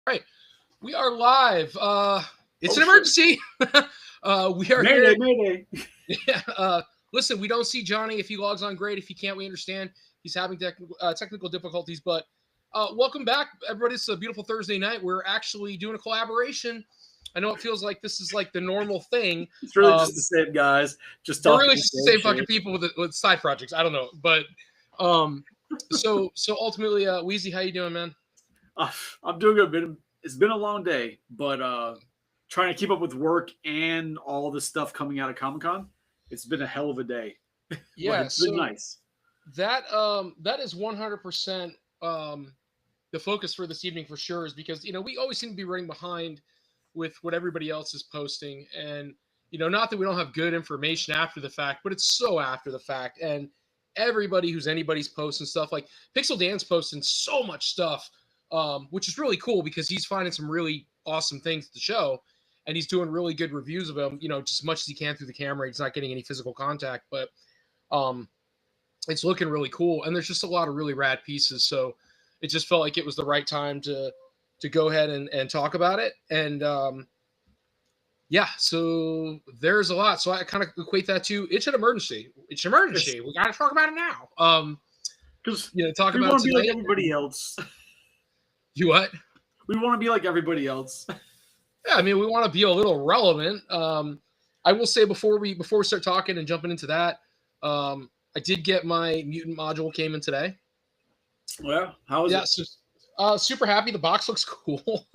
Right. We are live. It's an shit. emergency. We are Mayday, here. mayday. Yeah, listen, we don't see Johnny. If he logs on, great. If he can't, we understand. He's having technical difficulties. But welcome back, everybody. It's a beautiful Thursday night. We're actually doing a collaboration. I know it feels like this is like the normal thing. It's really just the same guys. Just They're talking really just the same fucking people with side projects. I don't know. But so ultimately, Wheezy, how you doing, man? I'm doing good. It's been a long day, but trying to keep up with work and all the stuff coming out of Comic-Con, it's been a hell of a day. Yeah, it's been nice. That is 100% the focus for this evening for sure, is because we always seem to be running behind with what everybody else is posting, and not that we don't have good information after the fact, but it's so after the fact, and everybody who's anybody's posting stuff. Like Pixel Dan's posting so much stuff, which is really cool because he's finding some really awesome things to show, and he's doing really good reviews of them, just as much as he can through the camera. He's not getting any physical contact, but it's looking really cool, and there's just a lot of really rad pieces. So it just felt like it was the right time to go ahead and talk about it. And yeah, so there's a lot. So I kind of equate that to it's an emergency. It's an emergency. We got to talk about it now. Because talk we about want to be like tonight. everybody else. You what? We want to be like everybody else. Yeah, I mean, we want to be a little relevant. I will say before we start talking and jumping into that, I did get my mutant module came in today. Well, how is it? So, super happy. The box looks cool.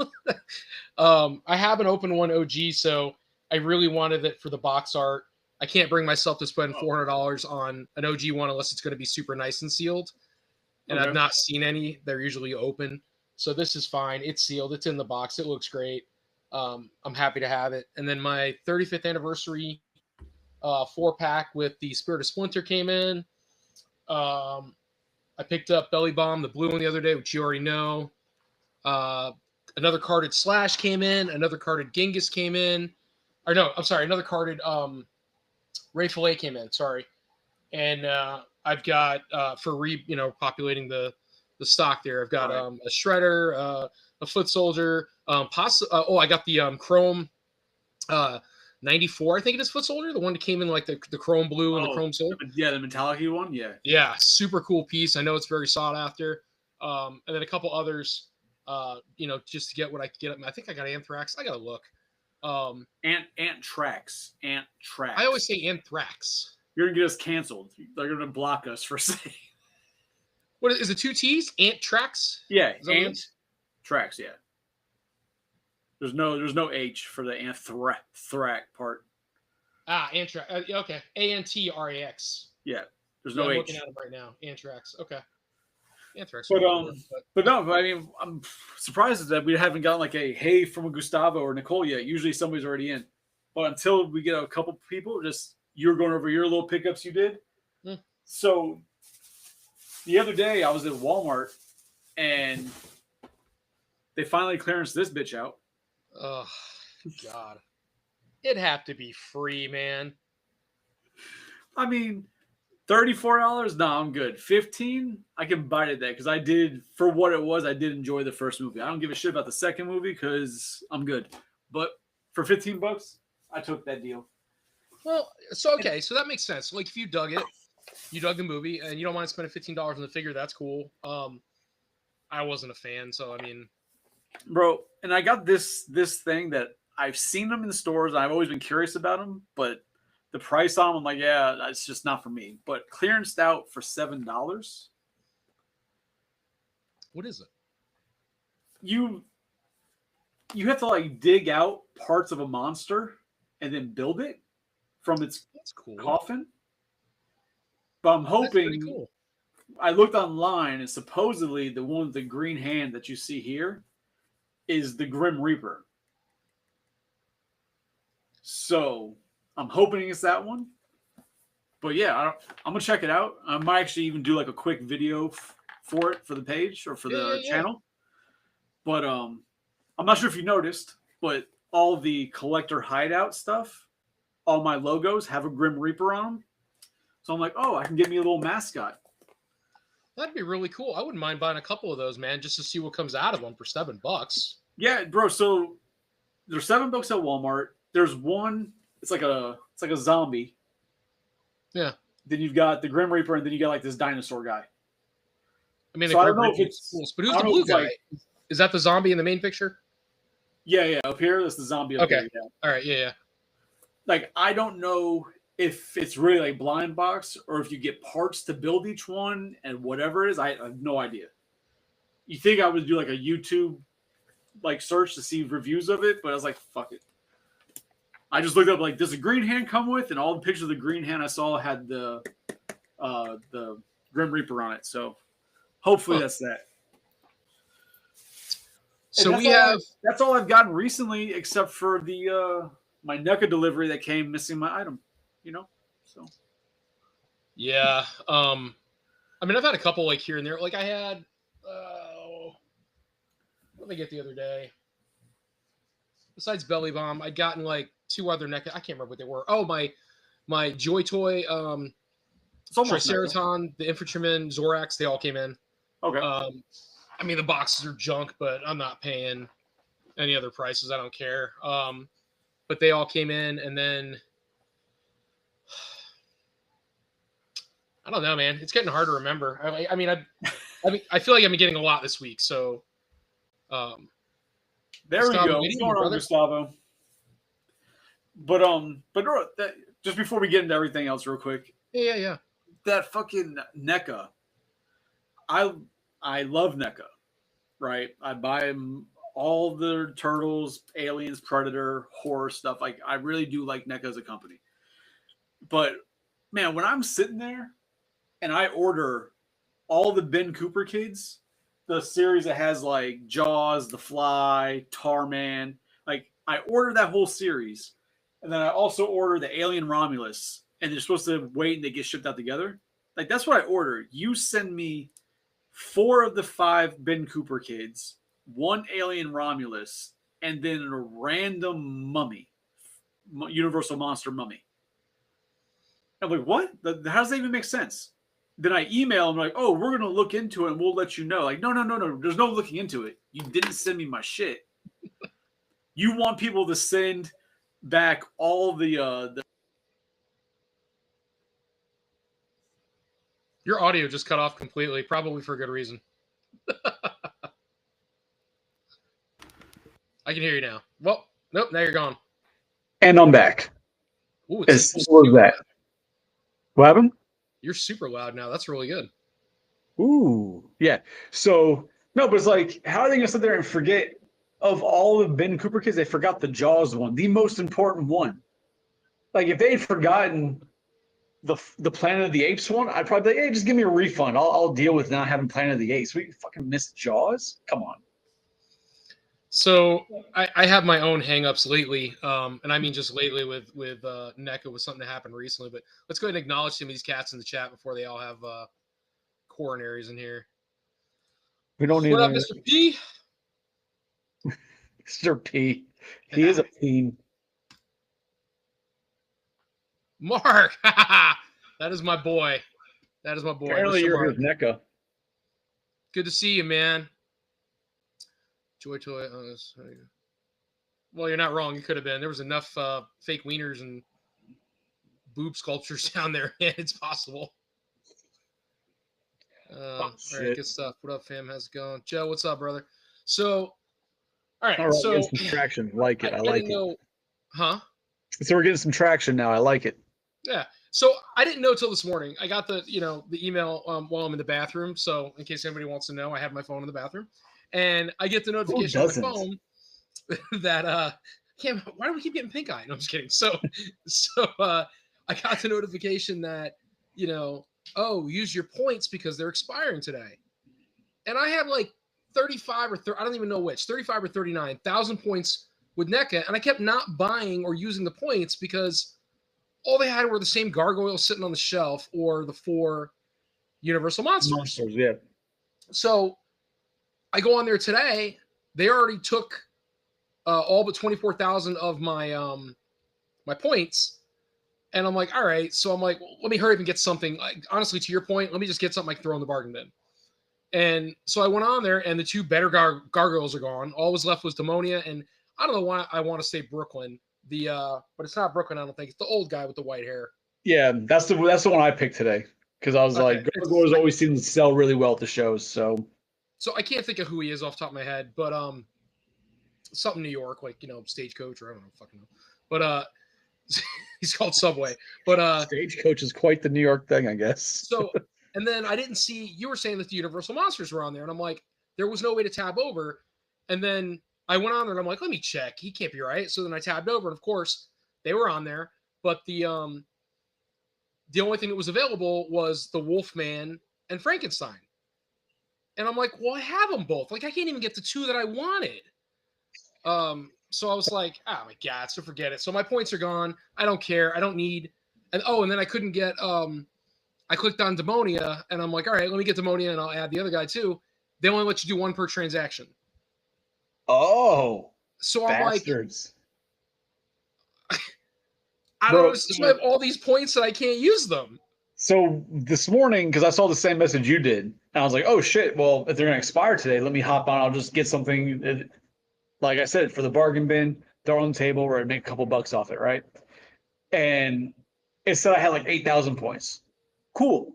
I haven't opened one OG, so I really wanted it for the box art. I can't bring myself to spend $400 on an OG one unless it's going to be super nice and sealed. And okay. I've not seen any. They're usually open. So this is fine. It's sealed. It's in the box. It looks great. I'm happy to have it. And then my 35th anniversary 4-pack with the Spirit of Splinter came in. I picked up Belly Bomb, the blue one, the other day, which you already know. Another carded Slash came in. Another carded Genghis came in. Or no, I'm sorry. Another carded Ray Fillet came in. Sorry. And I've got populating the stock there. I've got a Shredder, a Foot Soldier. I got the Chrome 94, I think it is, Foot Soldier, the one that came in like the Chrome Blue and the Chrome Silver. Yeah, the metallic one. Yeah, super cool piece. I know it's very sought after. And then a couple others, just to get what I could get. I think I got Anthrax. I gotta look. Anthrax. I always say Anthrax. You're gonna get us canceled. They're gonna block us for saying. What is it? 2 T's? Anthrax? Yeah, Anthrax. Yeah. There's no H for the anthrax part. Anthrax. Okay, Antrax. Yeah, there's no H. I'm looking at it right now. Anthrax. Okay. Anthrax. But no, I mean, I'm surprised that we haven't gotten like a hey from a Gustavo or Nicole yet. Usually somebody's already in. But until we get a couple people, just you're going over your little pickups you did. So the other day I was at Walmart and they finally clearanced this bitch out. Oh, God. It'd have to be free, man. I mean, $34? No, I'm good. $15? I can bite at that because I did, for what it was, I did enjoy the first movie. I don't give a shit about the second movie because I'm good. But for $15, I took that deal. Well, so that makes sense. Like, if you dug it, you dug the movie, and you don't mind spending $15 on the figure, that's cool. I wasn't a fan, so I mean... Bro, and I got this thing that I've seen them in the stores. I've always been curious about them, but the price on them, I'm like, yeah, that's just not for me. But clearanced out for $7. What is it? You have to like dig out parts of a monster and then build it from its coffin. But I'm hoping. Cool. I looked online, and supposedly the one with the green hand that you see here is the Grim Reaper. So I'm hoping it's that one. But yeah, I'm going to check it out. I might actually even do like a quick video for it for the page or for the channel. But I'm not sure if you noticed, but all the collector hideout stuff, all my logos have a Grim Reaper on them. So I'm like, oh, I can get me a little mascot. That'd be really cool. I wouldn't mind buying a couple of those, man, just to see what comes out of them for $7. Yeah, bro. So there's 7 books at Walmart. There's one. It's like a zombie. Yeah. Then you've got the Grim Reaper, and then you got like this dinosaur guy. I mean, So I don't know if it's cool, but who's the blue guy? Like, is that the zombie in the main picture? Yeah. Up here, that's the zombie. Up here, yeah. All right. Yeah. Like I don't know if it's really like blind box or if you get parts to build each one and whatever it is. I have no idea. You think I would do like a YouTube like search to see reviews of it, but I was like, fuck it. I just looked up like, does the green hand come with? And all the pictures of the green hand I saw had the Grim Reaper on it. So hopefully that's that. So that's all I've gotten recently, except for the my NECA delivery that came missing my item. So yeah. I mean, I've had a couple like here and there. Like I had what did I get the other day? Besides Belly Bomb, I'd gotten like 2 other NECA. I can't remember what they were. Oh, my Joy Toy, Triceraton, the Infantryman, Zorax, they all came in. Okay. I mean, the boxes are junk, but I'm not paying any other prices. I don't care. But they all came in, and then I don't know, man. It's getting hard to remember. I mean, I feel like I'm getting a lot this week. So, there we go. What's going on, Gustavo? But no, just before we get into everything else, real quick. Yeah. That fucking NECA. I love NECA, right? I buy them all the Turtles, Aliens, Predator, horror stuff. Like I really do like NECA as a company. But man, when I'm sitting there and I order all the Ben Cooper kids, the series that has like Jaws, The Fly, Tarman, like I order that whole series, and then I also order the Alien Romulus, and they're supposed to wait and they get shipped out together. Like that's what I order. You send me 4 of the 5 Ben Cooper kids, 1 Alien Romulus, and then a random mummy, Universal Monster mummy. I'm like, what? How does that even make sense? Then I email them like, oh, we're going to look into it and we'll let you know. Like, no. There's no looking into it. You didn't send me my shit. You want people to send back all the Your audio just cut off completely, probably for a good reason. I can hear you now. Well, nope, now you're gone. And I'm back. Ooh, as simple as that. What happened? You're super loud now. That's really good. Ooh, yeah. So, no, but it's like, how are they going to sit there and forget of all the Ben Cooper kids? They forgot the Jaws one, the most important one. Like, if they had forgotten the Planet of the Apes one, I'd probably be like, hey, just give me a refund. I'll deal with not having Planet of the Apes. We fucking missed Jaws? Come on. So I have my own hangups lately, and I mean just lately with NECA with something that happened recently. But let's go ahead and acknowledge some of these cats in the chat before they all have coronaries in here. We don't need. What up, Mr. P? Mr. P. He is a fiend. Mark, that is my boy. That is my boy. Apparently, you're his NECA. Good to see you, man. Joy Toy. Well, you're not wrong. You could have been. There was enough fake wieners and boob sculptures down there. It's possible. All right, good stuff. What up, fam? How's it going? Joe, what's up, brother? So, all right. So some traction. Like it. I like it. Huh? So we're getting some traction now. I like it. Yeah. So I didn't know till this morning. I got the email while I'm in the bathroom. So in case anybody wants to know, I have my phone in the bathroom. And I get the notification on my phone that why do we keep getting pink eye? No, I'm just kidding. So I got the notification that, use your points because they're expiring today. And I have like 35 or 30, I don't even know which, 35 or 39,000 points with NECA. And I kept not buying or using the points because all they had were the same gargoyles sitting on the shelf or the 4 Universal Monsters. Yeah. So I go on there today. They already took all but 24,000 of my my points, and I'm like, all right. So I'm like, well, let me hurry up and get something. Like, honestly, to your point, let me just get something I can throw in the bargain bin. And so I went on there, and the two better gargoyles are gone. All was left was Demonia, and I don't know why I want to say Brooklyn. But it's not Brooklyn. I don't think it's the old guy with the white hair. Yeah, that's the one I picked today because I was like, gargoyles always seem to sell really well at the shows. So I can't think of who he is off the top of my head, but something New York, like Stagecoach, or I don't know, fucking know. But he's called Subway. But Stagecoach is quite the New York thing, I guess. So, and then I didn't see, you were saying that the Universal Monsters were on there, and I'm like, there was no way to tab over. And then I went on there and I'm like, let me check. He can't be right. So then I tabbed over, and of course they were on there, but the only thing that was available was the Wolfman and Frankenstein. And I'm like, well, I have them both. Like, I can't even get the two that I wanted. So I was like, oh my God, so forget it. So my points are gone. I don't care. I don't need. And then I couldn't get. I clicked on Demonia, and I'm like, all right, let me get Demonia, and I'll add the other guy too. They only let you do one per transaction. Oh, so I'm bastards. Like, I don't know. So I have all these points that I can't use them. So this morning, because I saw the same message you did, and I was like, oh shit, well, if they're going to expire today, let me hop on. I'll just get something, like I said, for the bargain bin, throw on the table where I'd make a couple bucks off it, right? And it said I had like 8,000 points. Cool.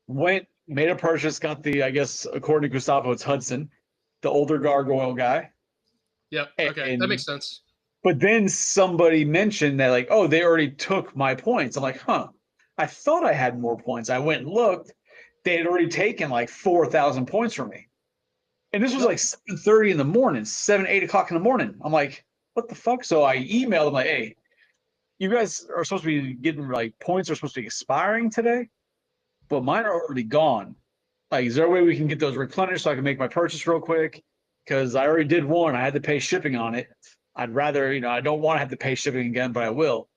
Went, made a purchase, got the, I guess, according to Gustavo, it's Hudson, the older gargoyle guy. Yep. Okay. That makes sense. But then somebody mentioned that, like, oh, they already took my points. I'm like, huh. I thought I had more points. I went and looked. They had already taken like 4,000 points from me. And this was like 7:30 in the morning, 8 o'clock in the morning. I'm like, what the fuck? So I emailed them like, hey, you guys are supposed to be getting like points are supposed to be expiring today, but mine are already gone. Like, is there a way we can get those replenished so I can make my purchase real quick? Because I already did one. I had to pay shipping on it. I'd rather, I don't want to have to pay shipping again, but I will.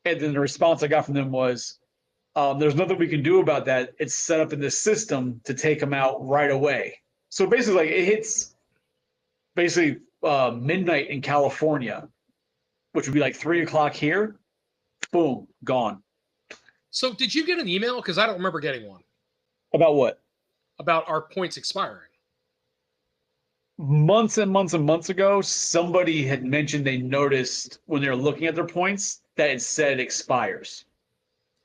And then the response I got from them was, there's nothing we can do about that. It's set up in the system to take them out right away. So basically, like, it hits basically midnight in California, which would be like 3 o'clock here. Boom, gone. So did you get an email? Because I don't remember getting one. About what? About our points expiring. Months and months and months ago, somebody had mentioned they noticed when they were looking at their points that it said expires.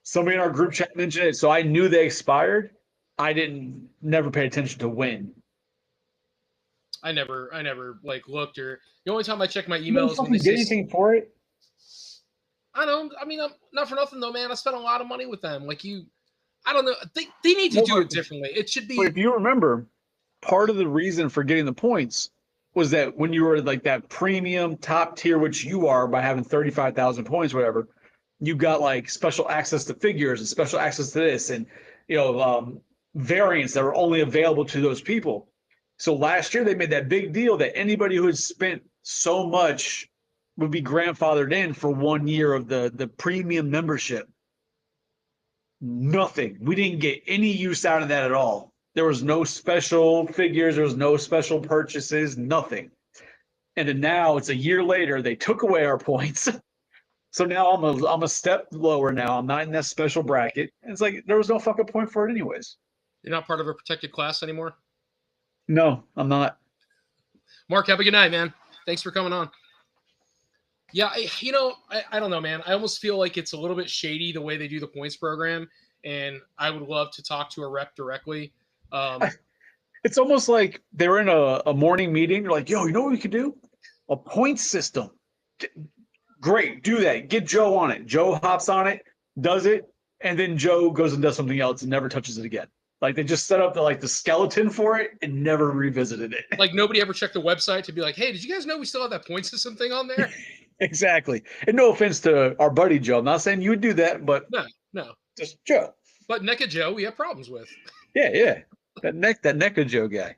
Somebody in our group chat mentioned it, so I knew they expired. I never paid attention to when. I never like looked, or the only time I check my emails when they get anything for it. I don't. I mean, I'm not for nothing though, man. I spent a lot of money with them. Like I don't know. They need to do it differently. It should be. But if you remember, part of the reason for getting the points was that when you were like that premium top tier, which you are by having 35,000 points, whatever, you got like special access to figures and special access to this, and variants that were only available to those people. So last year they made that big deal that anybody who had spent so much would be grandfathered in for 1 year of the premium membership. Nothing. We didn't get any use out of that at all. There was no special figures. There was no special purchases, nothing. And then now it's a year later, they took away our points. So now I'm a step lower now. I'm not in that special bracket. And it's like, there was no fucking point for it anyways. You're not part of a protected class anymore? No, I'm not. Mark, have a good night, man. Thanks for coming on. Yeah, I don't know, man. I almost feel like it's a little bit shady the way they do the points program, and I would love to talk to a rep directly. It's almost like they're in a morning meeting. They're like, yo, you know what we could do? A point system. Great, do that. Get Joe on it. Joe hops on it, does it, and then Joe goes and does something else and never touches it again. Like, they just set up the skeleton for it and never revisited it. Like, nobody ever checked the website to be like, hey, did you guys know we still have that point system thing on there? Exactly. And no offense to our buddy Joe. I'm not saying you would do that, but no. Just Joe. But NECA Joe, we have problems with. Yeah. That NECA Joe guy.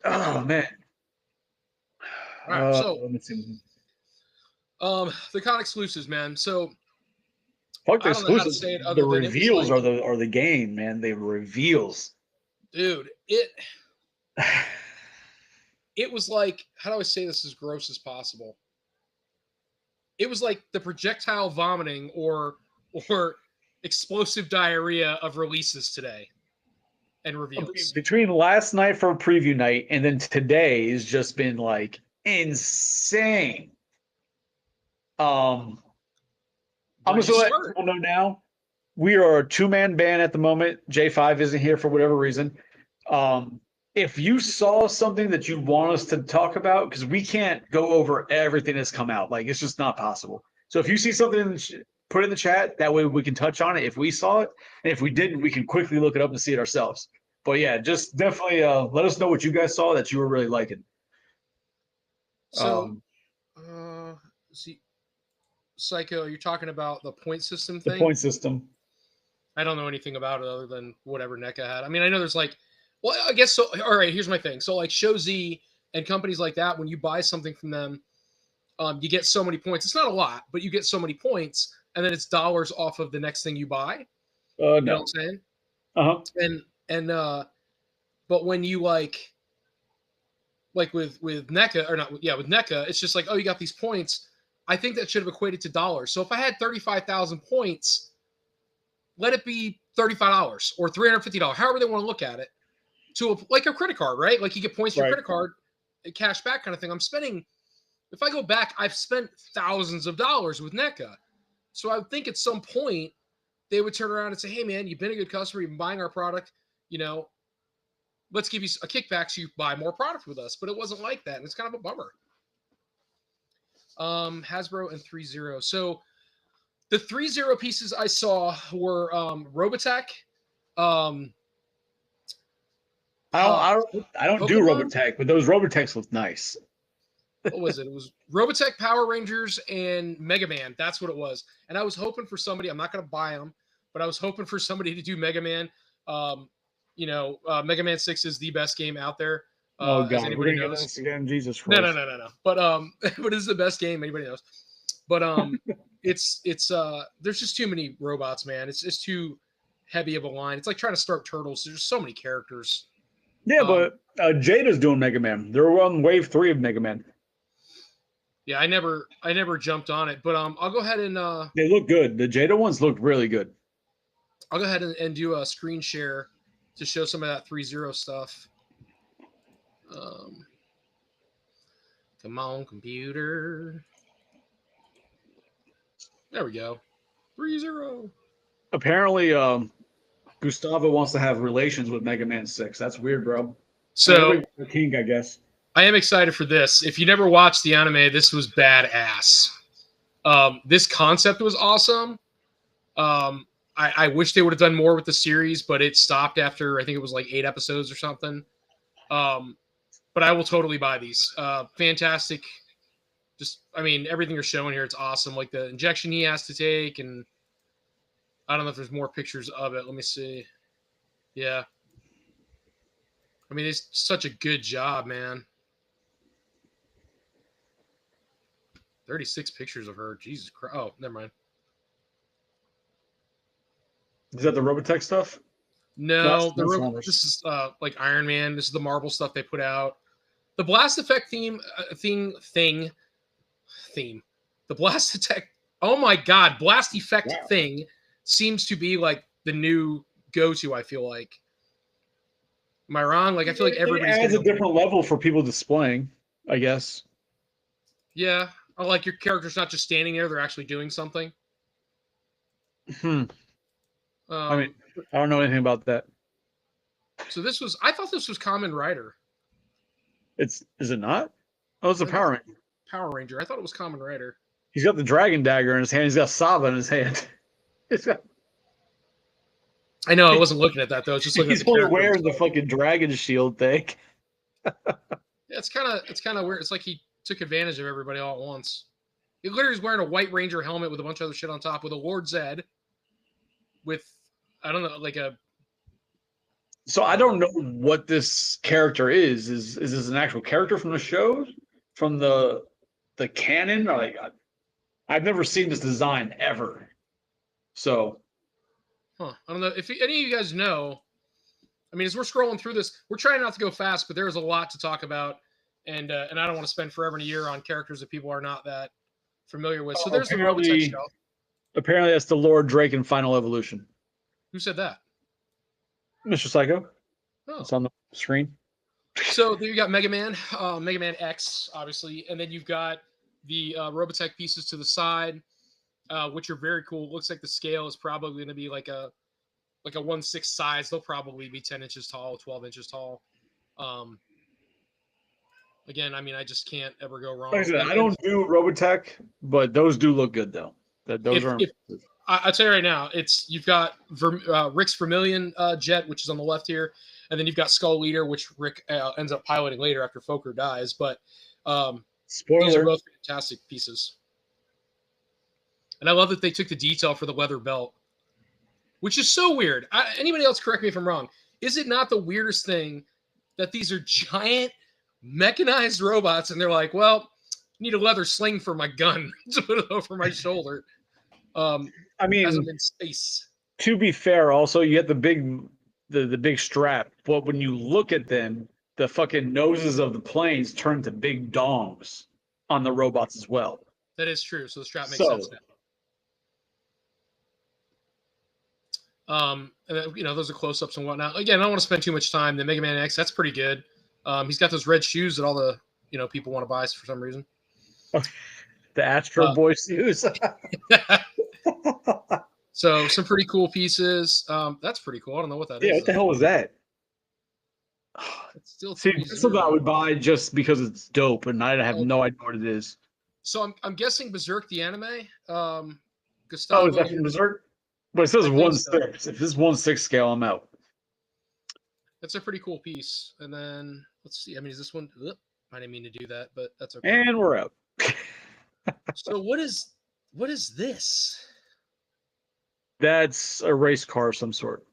Oh man. All right, so let me see. the con exclusives, man. So fuck the exclusives. The reveals are the game, man. The reveals. Dude, it was like, how do I say this as gross as possible? It was like the projectile vomiting or explosive diarrhea of releases today. and reveals. Between last night for a preview night and then today has just been like insane. I'm just gonna let people know now. We are a 2-man band at the moment. J5 isn't here for whatever reason. If you saw something that you want us to talk about, because we can't go over everything that's come out, like it's just not possible. So if you see something, put it in the chat. That way we can touch on it if we saw it, and if we didn't, we can quickly look it up and see it ourselves. But yeah, just definitely let us know what you guys saw that you were really liking. So, see, Psycho, you're talking about the point system thing? The point system. I don't know anything about it other than whatever NECA had. I mean, I know there's like, well, I guess so. All right, here's my thing. So like ShowZ and companies like that, when you buy something from them, you get so many points. It's not a lot, but you get so many points, and then it's dollars off of the next thing you buy. No. You know what I'm saying? But when you like with NECA or not, with NECA, it's just like, oh, you got these points. I think that should have equated to dollars. So if I had 35,000 points, let it be $35 or $350, however they want to look at it, to like a credit card, right? Like you get points for your credit card, cash back kind of thing. I'm spending, if I go back, I've spent thousands of dollars with NECA. So I would think at some point they would turn around and say, hey man, you've been a good customer, you've been buying our product, you know, let's give you a kickback so you buy more product with us. But it wasn't like that, and it's kind of a bummer. Hasbro and 3-0. So the 3-0 pieces I saw were Robotech. I don't do Robotech, but those Robotechs look nice. What was it? It was Robotech, Power Rangers, and Mega Man. That's what it was. And I was hoping for somebody. I'm not going to buy them, but I was hoping for somebody to do Mega Man. Mega Man 6 is the best game out there. Oh God, as anybody knows. This again, Jesus Christ. No. But but it's the best game. Anybody knows. But it's there's just too many robots, man. It's just too heavy of a line. It's like trying to start Turtles. There's so many characters. Yeah, but Jada's doing Mega Man. They're on wave 3 of Mega Man. Yeah, I never jumped on it, but I'll go ahead and they look good. The Jada ones look really good. I'll go ahead and do a screen share to show some of that 3-0 stuff. Come on, computer. There we go. 3-0. Apparently, Gustavo wants to have relations with Mega Man 6. That's weird, bro. So, kink, I guess. I am excited for this. If you never watched the anime, this was badass. This concept was awesome. I wish they would have done more with the series, but it stopped after, I think it was like 8 episodes or something. But I will totally buy these. Fantastic. Just, I mean, everything you're showing here, it's awesome. Like the injection he has to take, and I don't know if there's more pictures of it. Let me see. Yeah. I mean, it's such a good job, man. 36 pictures of her. Jesus Christ. Oh, never mind. Is that the Robotech stuff? No, this is like Iron Man. This is the Marvel stuff they put out. The Blast Effect theme. The Blast Effect. Oh my God, Blast Effect thing seems to be like the new go-to. I feel like. Am I wrong? Like I feel like everybody's adds a different level for people displaying, I guess. Yeah, I like your character's not just standing there; they're actually doing something. I mean, I don't know anything about that. So I thought this was Kamen Rider. Is it not? Oh, it's a Power Ranger. Power Ranger. I thought it was Kamen Rider. He's got the dragon dagger in his hand. He's got Saba in his hand. I know. I wasn't looking at that though. It's just looking. He's only wearing the fucking dragon shield thing. Yeah, it's kind of weird. It's like he took advantage of everybody all at once. He literally is wearing a White Ranger helmet with a bunch of other shit on top, with a Lord Zed. With, I don't know, like a. So I don't know what this character is. Is this an actual character from the show, from the canon? Or like, I've never seen this design ever. So. I don't know if any of you guys know. I mean, as we're scrolling through this, we're trying not to go fast, but there's a lot to talk about, and I don't want to spend forever and a year on characters that people are not that familiar with. So there's the Robotech shelf. Apparently, that's the Lord Drake in Final Evolution. Who said that? Mr. Psycho. Oh. It's on the screen. So there you got Mega Man X, obviously, and then you've got the Robotech pieces to the side, which are very cool. It looks like the scale is probably going to be like a 1/6 size. They'll probably be 10 inches tall, 12 inches tall. Again, I mean, I just can't ever go wrong. Like I said, And I don't do Robotech, but those do look good though. Those are. I'll tell you right now, you've got Rick's Vermilion jet, which is on the left here, and then you've got Skull Leader, which Rick ends up piloting later after Fokker dies. But Spoiler. these are both fantastic pieces, and I love that they took the detail for the leather belt, which is so weird. Anybody else correct me if I'm wrong? Is it not the weirdest thing that these are giant mechanized robots, and they're like, well, I need a leather sling for my gun to put it over my shoulder. I mean, as I'm in space. To be fair, also you get the big strap, but when you look at them, the fucking noses of the planes turn to big dongs on the robots as well. That is true. So the strap makes sense now. And then, those are close-ups and whatnot. Again, I don't want to spend too much time. The Mega Man X, that's pretty good. He's got those red shoes that all the people want to buy for some reason. The Astro Boy shoes. So some pretty cool pieces. That's pretty cool. I don't know what that is. Yeah, what the hell was that? It's still that's something I would buy just because it's dope, and I have no idea what it is. So I'm guessing Berserk the anime. Gustavo, is that from Berserk? But it says 1/6. So. If this is 1/6 scale, I'm out. That's a pretty cool piece. And then let's see. I mean, is this one? I didn't mean to do that, but that's okay. And we're out. So what is this? That's a race car of some sort.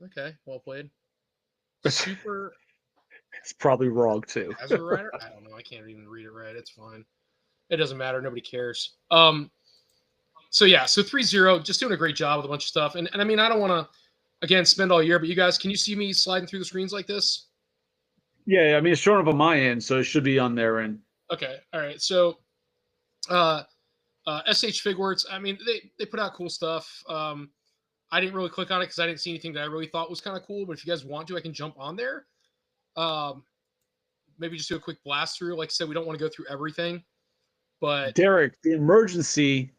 Okay, well played. Super. It's probably wrong too. Hazard Rider? I don't know. I can't even read it right. It's fine. It doesn't matter. Nobody cares. So 3-0, just doing a great job with a bunch of stuff. And I mean, I don't want to, again, spend all year, but you guys, can you see me sliding through the screens like this? Yeah, I mean, it's showing up on my end, so it should be on their end. Okay, all right. So, SH Figworks, I mean, they put out cool stuff. I didn't really click on it because I didn't see anything that I really thought was kind of cool. But if you guys want to, I can jump on there. Maybe just do a quick blast through. Like I said, we don't want to go through everything. But Derek, the emergency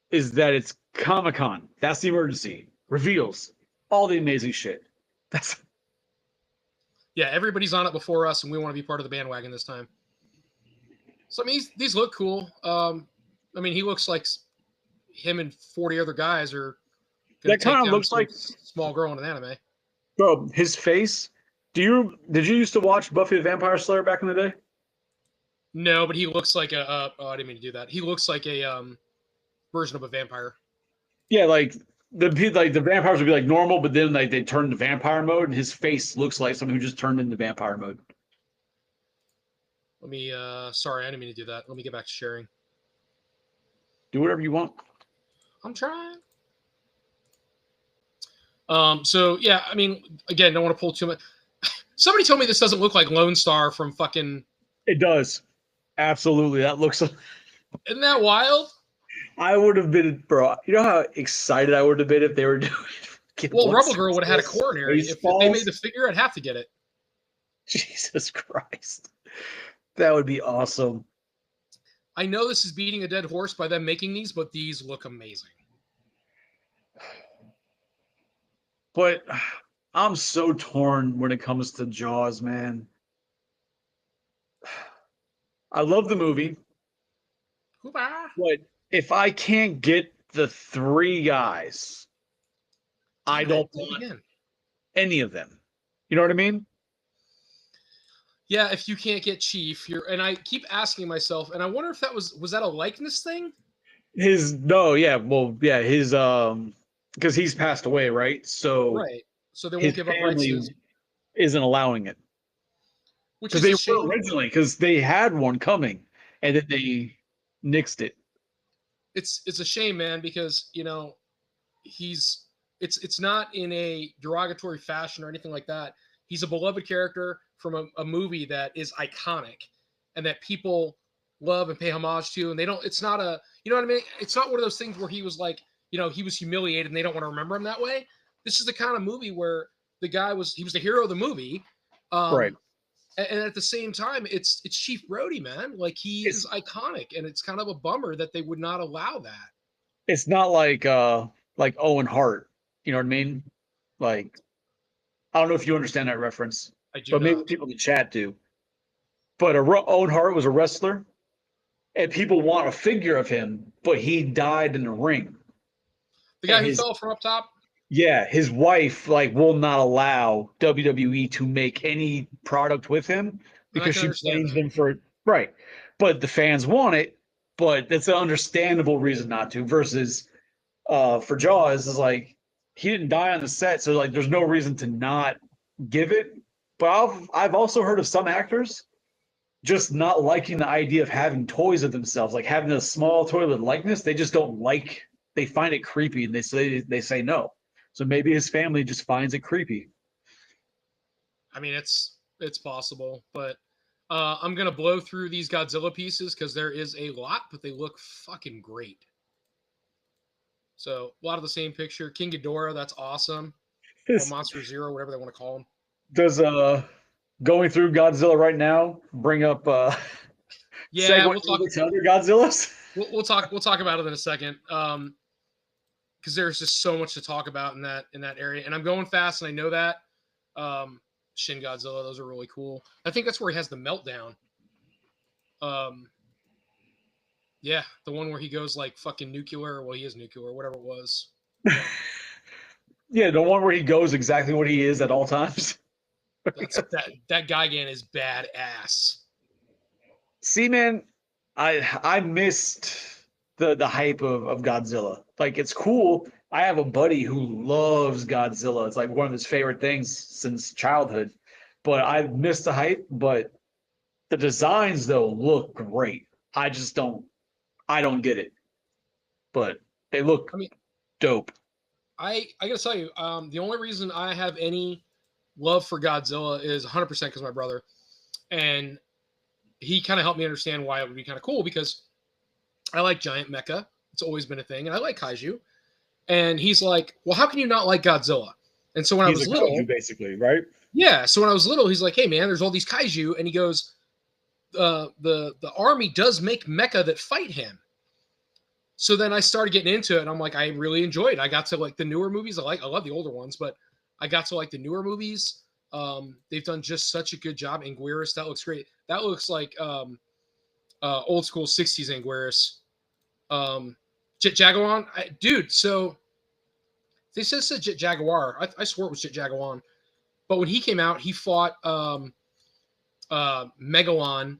is that it's Comic-Con. That's the emergency. Reveals all the amazing shit. Yeah, everybody's on it before us, and we want to be part of the bandwagon this time. So I mean, these look cool. I mean, he looks like him and 40 other guys are. That kind of looks like small girl in an anime. Bro, his face. Did you used to watch Buffy the Vampire Slayer back in the day? No, but he looks like I didn't mean to do that. He looks like a version of a vampire. Yeah, like the vampires would be like normal, but then like they turn to vampire mode, and his face looks like someone who just turned into vampire mode. Let me sorry, I didn't mean to do that. Let me get back to sharing. Do whatever you want. I'm trying. So yeah, I mean, again, don't want to pull too much. Somebody told me this doesn't look like Lone Star from fucking. It does. Absolutely. That looks. Isn't that wild? I would have been, bro. You know how excited I would have been if they were doing. Well, Rebel Girl would have had a coronary. If they made the figure, I'd have to get it. Jesus Christ. That would be awesome. I know this is beating a dead horse by them making these, but these look amazing. But I'm so torn when it comes to Jaws, man. I love the movie. But if I can't get the three guys, I don't want any of them. You know what I mean? Yeah, if you can't get Chief, and I keep asking myself, and I wonder if that was that a likeness thing? His because he's passed away, right? So they won't give up rights. Isn't allowing it. Because they were originally, because they had one coming, and then they nixed it. It's a shame, man, because it's not in a derogatory fashion or anything like that. He's a beloved character from a movie that is iconic and that people love and pay homage to, and it's not a, you know what I mean? It's not one of those things where he was like, he was humiliated and they don't want to remember him that way. This is the kind of movie where the guy was the hero of the movie. Right. And at the same time, it's Chief Brody, man. Like he is iconic, and it's kind of a bummer that they would not allow that. It's not like Owen Hart. You know what I mean? Like, I don't know if you understand that reference, I do but maybe not. people in the chat do. But Owen Hart was a wrestler, and people want a figure of him, but he died in the ring. The guy who fell from up top? Yeah, his wife will not allow WWE to make any product with him because she blames them for it. Right. But the fans want it, but that's an understandable reason not to. Versus for Jaws is like he didn't die on the set, so like there's no reason to not give it. But I've also heard of some actors just not liking the idea of having toys of themselves, like having a small toilet likeness. They just don't like. They find it creepy, and they say no. So maybe his family just finds it creepy. I mean, it's possible, but I'm gonna blow through these Godzilla pieces because there is a lot, but they look fucking great. So a lot of the same picture. King Ghidorah, that's awesome. Or Monster Zero, whatever they want to call him. Does going through Godzilla right now bring up yeah, we'll talk to other Godzillas? We'll talk about it in a second. Because there's just so much to talk about in that area, and I'm going fast, and I know that. Shin Godzilla, those are really cool. I think that's where he has the meltdown. Yeah, the one where he goes like fucking nuclear. Well, he is nuclear, whatever it was. Yeah, the one where he goes exactly what he is at all times. that Gigan is badass. See, man, I missed the hype of Godzilla. Like, it's cool. I have a buddy who loves Godzilla. It's like one of his favorite things since childhood. But I missed the hype. But the designs though look great. I don't get it. But they look dope. I gotta tell you, the only reason I have any love for Godzilla is 100% because my brother, and he kind of helped me understand why it would be kind of cool because I like giant mecha. It's always been a thing, and I like kaiju. And he's like, "Well, how can you not like Godzilla?" And so when I was little, kaiju, basically, right? Yeah. So when I was little, he's like, "Hey, man, there's all these kaiju," and he goes, "The army does make mecha that fight him." So then I started getting into it, and I'm like, I really enjoyed it. I got to like the newer movies. I love the older ones, but I got to like the newer movies. They've done just such a good job. Anguirus, that looks great. That looks like old school 60s Anguirus. Jet Jaguar, dude. So they said Jet Jaguar. I swore it was Jet Jaguar. But when he came out, he fought Megalon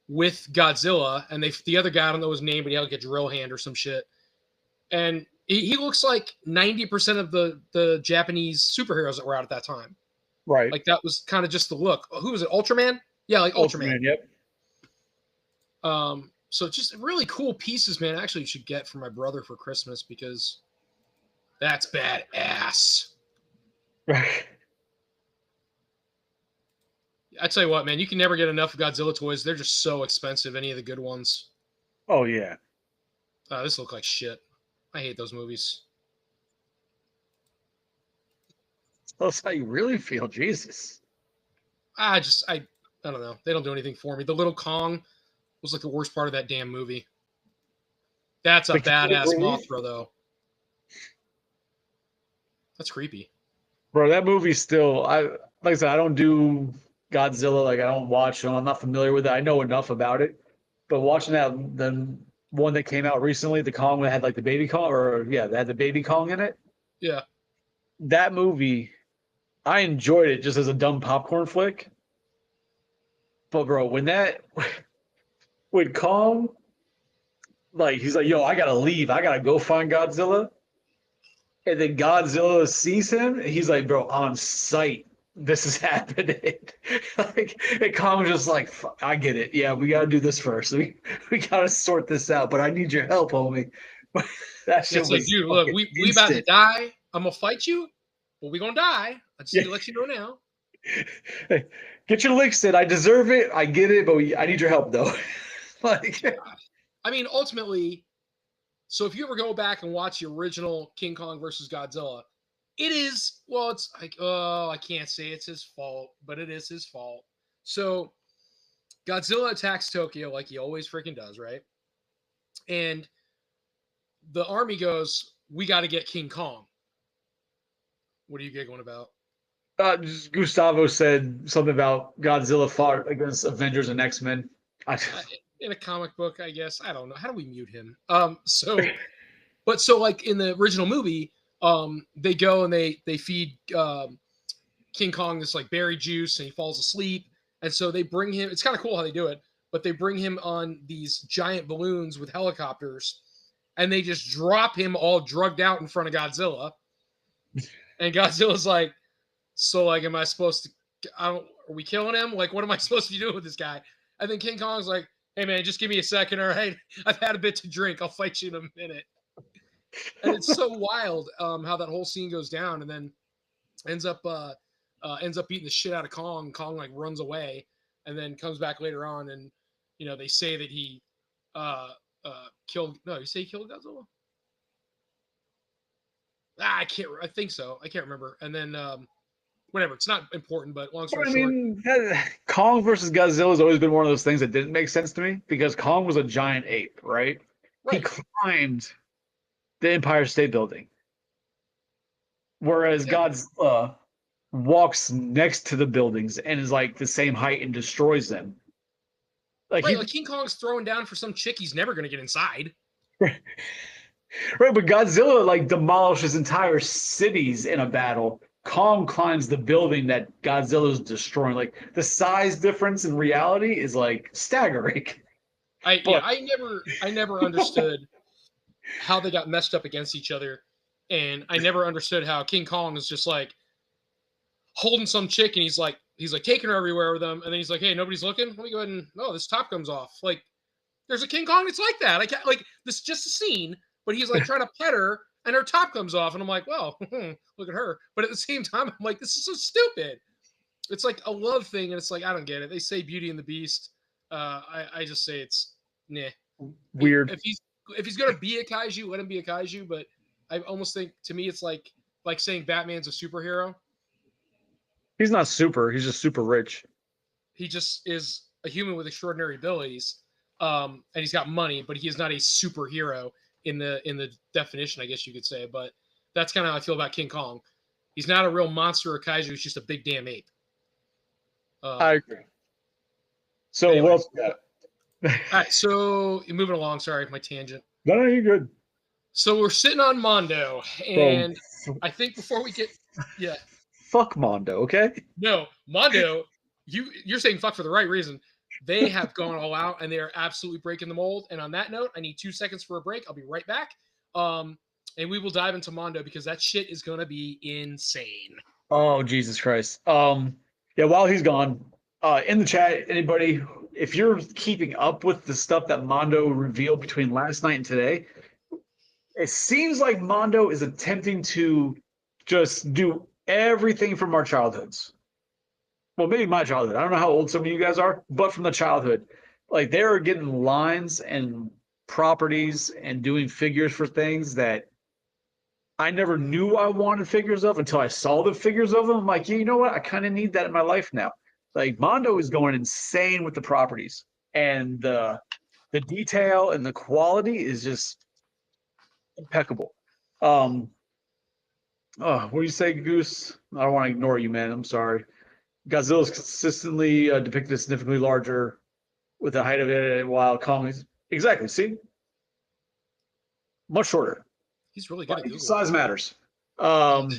with Godzilla, and the other guy, I don't know his name, but he had like a drill hand or some shit. And he looks like 90% of the Japanese superheroes that were out at that time. Right. Like that was kind of just the look. Who was it? Ultraman? Yeah, like Ultraman. Yep. So just really cool pieces, man. Actually, you should get for my brother for Christmas because that's badass. Right. I tell you what, man, you can never get enough of Godzilla toys. They're just so expensive. Any of the good ones. Oh yeah. This looks like shit. I hate those movies. That's how you really feel, Jesus. I don't know. They don't do anything for me. The little Kong was like the worst part of that damn movie. That's a badass Mothra, though. That's creepy. Bro, that movie's still, like I said, I don't do Godzilla, like I don't watch it. I'm not familiar with it. I know enough about it. But watching the one that came out recently, the Kong that had like the baby Kong, that had the baby Kong in it. Yeah. That movie, I enjoyed it just as a dumb popcorn flick. But bro, when Kong, like he's like, yo, I gotta leave. I gotta go find Godzilla. And then Godzilla sees him, and he's like, bro, on sight, this is happening. Like, and Kong's just like, fuck, I get it. Yeah, we gotta do this first. We gotta sort this out, but I need your help, homie. That shit was like, dude, look, we about to die. I'm gonna fight you, but we gonna die. I just need to let you know now. Hey, get your licks in. I deserve it. I get it, but I need your help, though. Like, I mean, ultimately, so if you ever go back and watch the original King Kong versus Godzilla, It is. Well, it's like, oh, I can't say it's his fault, but it is his fault. So Godzilla attacks Tokyo like he always freaking does, right? And the army goes, "We got to get King Kong." What are you giggling about? Just Gustavo said something about Godzilla fought against Avengers and X-Men. In a comic book, I guess. I don't know. How do we mute him? So like in the original movie, they go and they feed King Kong this like berry juice, and he falls asleep. And so they bring him. It's kind of cool how they do it, but they bring him on these giant balloons with helicopters, and they just drop him all drugged out in front of Godzilla. And Godzilla's like, "So like, am I supposed to? Are we killing him? Like, what am I supposed to do with this guy?" And then King Kong's like, "Hey man, just give me a second, or hey, I've had a bit to drink. I'll fight you in a minute." And it's so wild how that whole scene goes down, and then ends up beating the shit out of Kong. Kong like runs away, and then comes back later on, and they say that he killed. No, you say he killed Godzilla. I can't. I think so. I can't remember. And then whatever. It's not important, but long story short, Kong versus Godzilla has always been one of those things that didn't make sense to me because Kong was a giant ape, right? He climbed the Empire State Building, whereas Godzilla walks next to the buildings and is like the same height and destroys them. Like King Kong's throwing down for some chick he's never going to get inside. Right, but Godzilla like demolishes entire cities in a battle. Kong climbs the building that Godzilla's destroying. Like the size difference in reality is like staggering. I never understood how they got messed up against each other, and I never understood how King Kong is just like holding some chick and he's like taking her everywhere with him, and then he's like, "Hey, nobody's looking. Let me go ahead and this top comes off." Like, there's a King Kong that's like that. I can't like this is just a scene. But he's like trying to pet her, and her top comes off, and I'm like, well, look at her. But at the same time, I'm like, this is so stupid. It's like a love thing, and it's like I don't get it. They say Beauty and the Beast. I just say it's weird. If he's gonna be a kaiju, let him be a kaiju. But I almost think to me it's like saying Batman's a superhero. He's not super. He's just super rich. He just is a human with extraordinary abilities, and he's got money, but he is not a superhero in the definition, I guess you could say. But that's kind of how I feel about King Kong. He's not a real monster or kaiju. He's just a big damn ape. I agree. So anyways. what else you got? All right, so moving along. Sorry, my tangent. No, you're good. So we're sitting on Mondo, and I think before we get, fuck Mondo, okay? No, Mondo, you're saying fuck for the right reason. They have gone all out, and they are absolutely breaking the mold. And on that note, I need 2 seconds for a break. I'll be right back. And we will dive into Mondo because that shit is going to be insane. Oh, Jesus Christ. Yeah, while he's gone, in the chat, anybody, if you're keeping up with the stuff that Mondo revealed between last night and today, it seems like Mondo is attempting to just do everything from our childhoods. Well, maybe my childhood. I don't know how old some of you guys are, but from the childhood, like they are getting lines and properties and doing figures for things that I never knew I wanted figures of until I saw the figures of them. I'm like, you know what? I kind of need that in my life now. Like Mondo is going insane with the properties, and the detail and the quality is just impeccable. Oh, what do you say, Goose? I don't want to ignore you, man. I'm sorry. Godzilla is consistently depicted significantly larger with the height of it, while Kong is exactly. See, much shorter. He's really good at Google. Size matters. I'm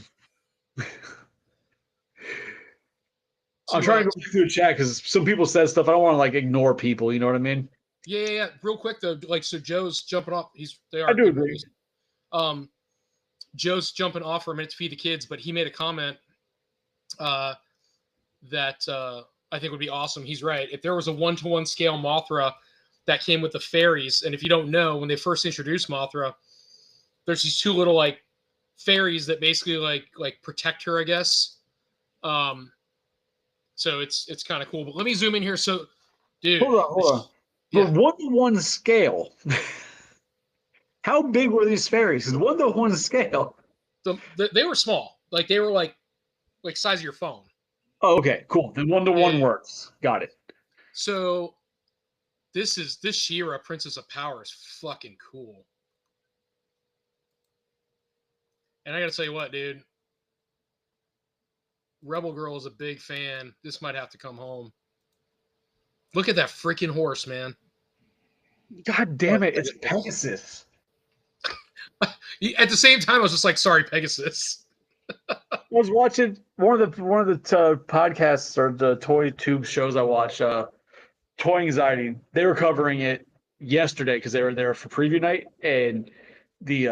trying to go through the chat because some people said stuff. I don't want to like ignore people. You know what I mean? Yeah. Real quick though, like so Joe's jumping off. I do agree. Joe's jumping off for a minute to feed the kids, but he made a comment that I think would be awesome. He's right. If there was a 1-to-1 scale Mothra that came with the fairies, and if you don't know, when they first introduced Mothra, there's these two little like fairies that basically like protect her, I guess. So it's kind of cool. But let me zoom in here. So, dude, hold on. Yeah. For 1-to-1 scale, how big were these fairies? Because 1-to-1 scale, they were small. Like they were like size of your phone. Oh, okay, cool. Then 1-to-1 Yeah. works. Got it. So this She-Ra Princess of Power is fucking cool. And I gotta tell you what, dude. Rebel Girl is a big fan. This might have to come home. Look at that freaking horse, man. God damn it! It's Pegasus. At the same time, I was just like, "Sorry, Pegasus." I was watching one of the podcasts or the toy tube shows I watch. Toy Anxiety. They were covering it yesterday because they were there for preview night, and the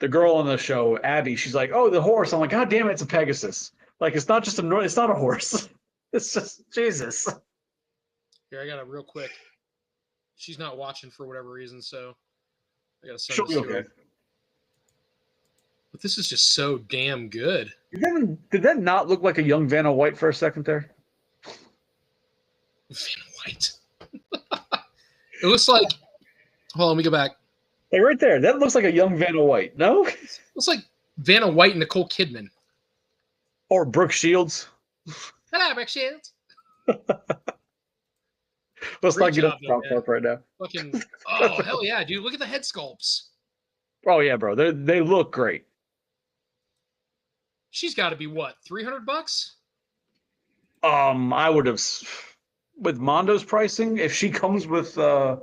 girl on the show, Abby, she's like, "Oh, the horse." I'm like, "God damn it, it's a Pegasus." Like, it's not just it's not a horse. It's just Jesus. Here, I got it real quick. She's not watching for whatever reason, so I gotta send She'll this be to okay. her. But this is just so damn good. Did that not look like a young Vanna White for a second there? Vanna White. It looks like. Hold on, let me go back. Like right there, that looks like a young Vanna White. No? It looks like Vanna White and Nicole Kidman. Or Brooke Shields. Hello, Brooke Shields. Let's Great not get job, up top man. right now. Fucking. Oh hell yeah, dude! Look at the head sculpts. Oh yeah, bro. They look great. She's got to be what, $300? I would have with Mondo's pricing, if she comes with the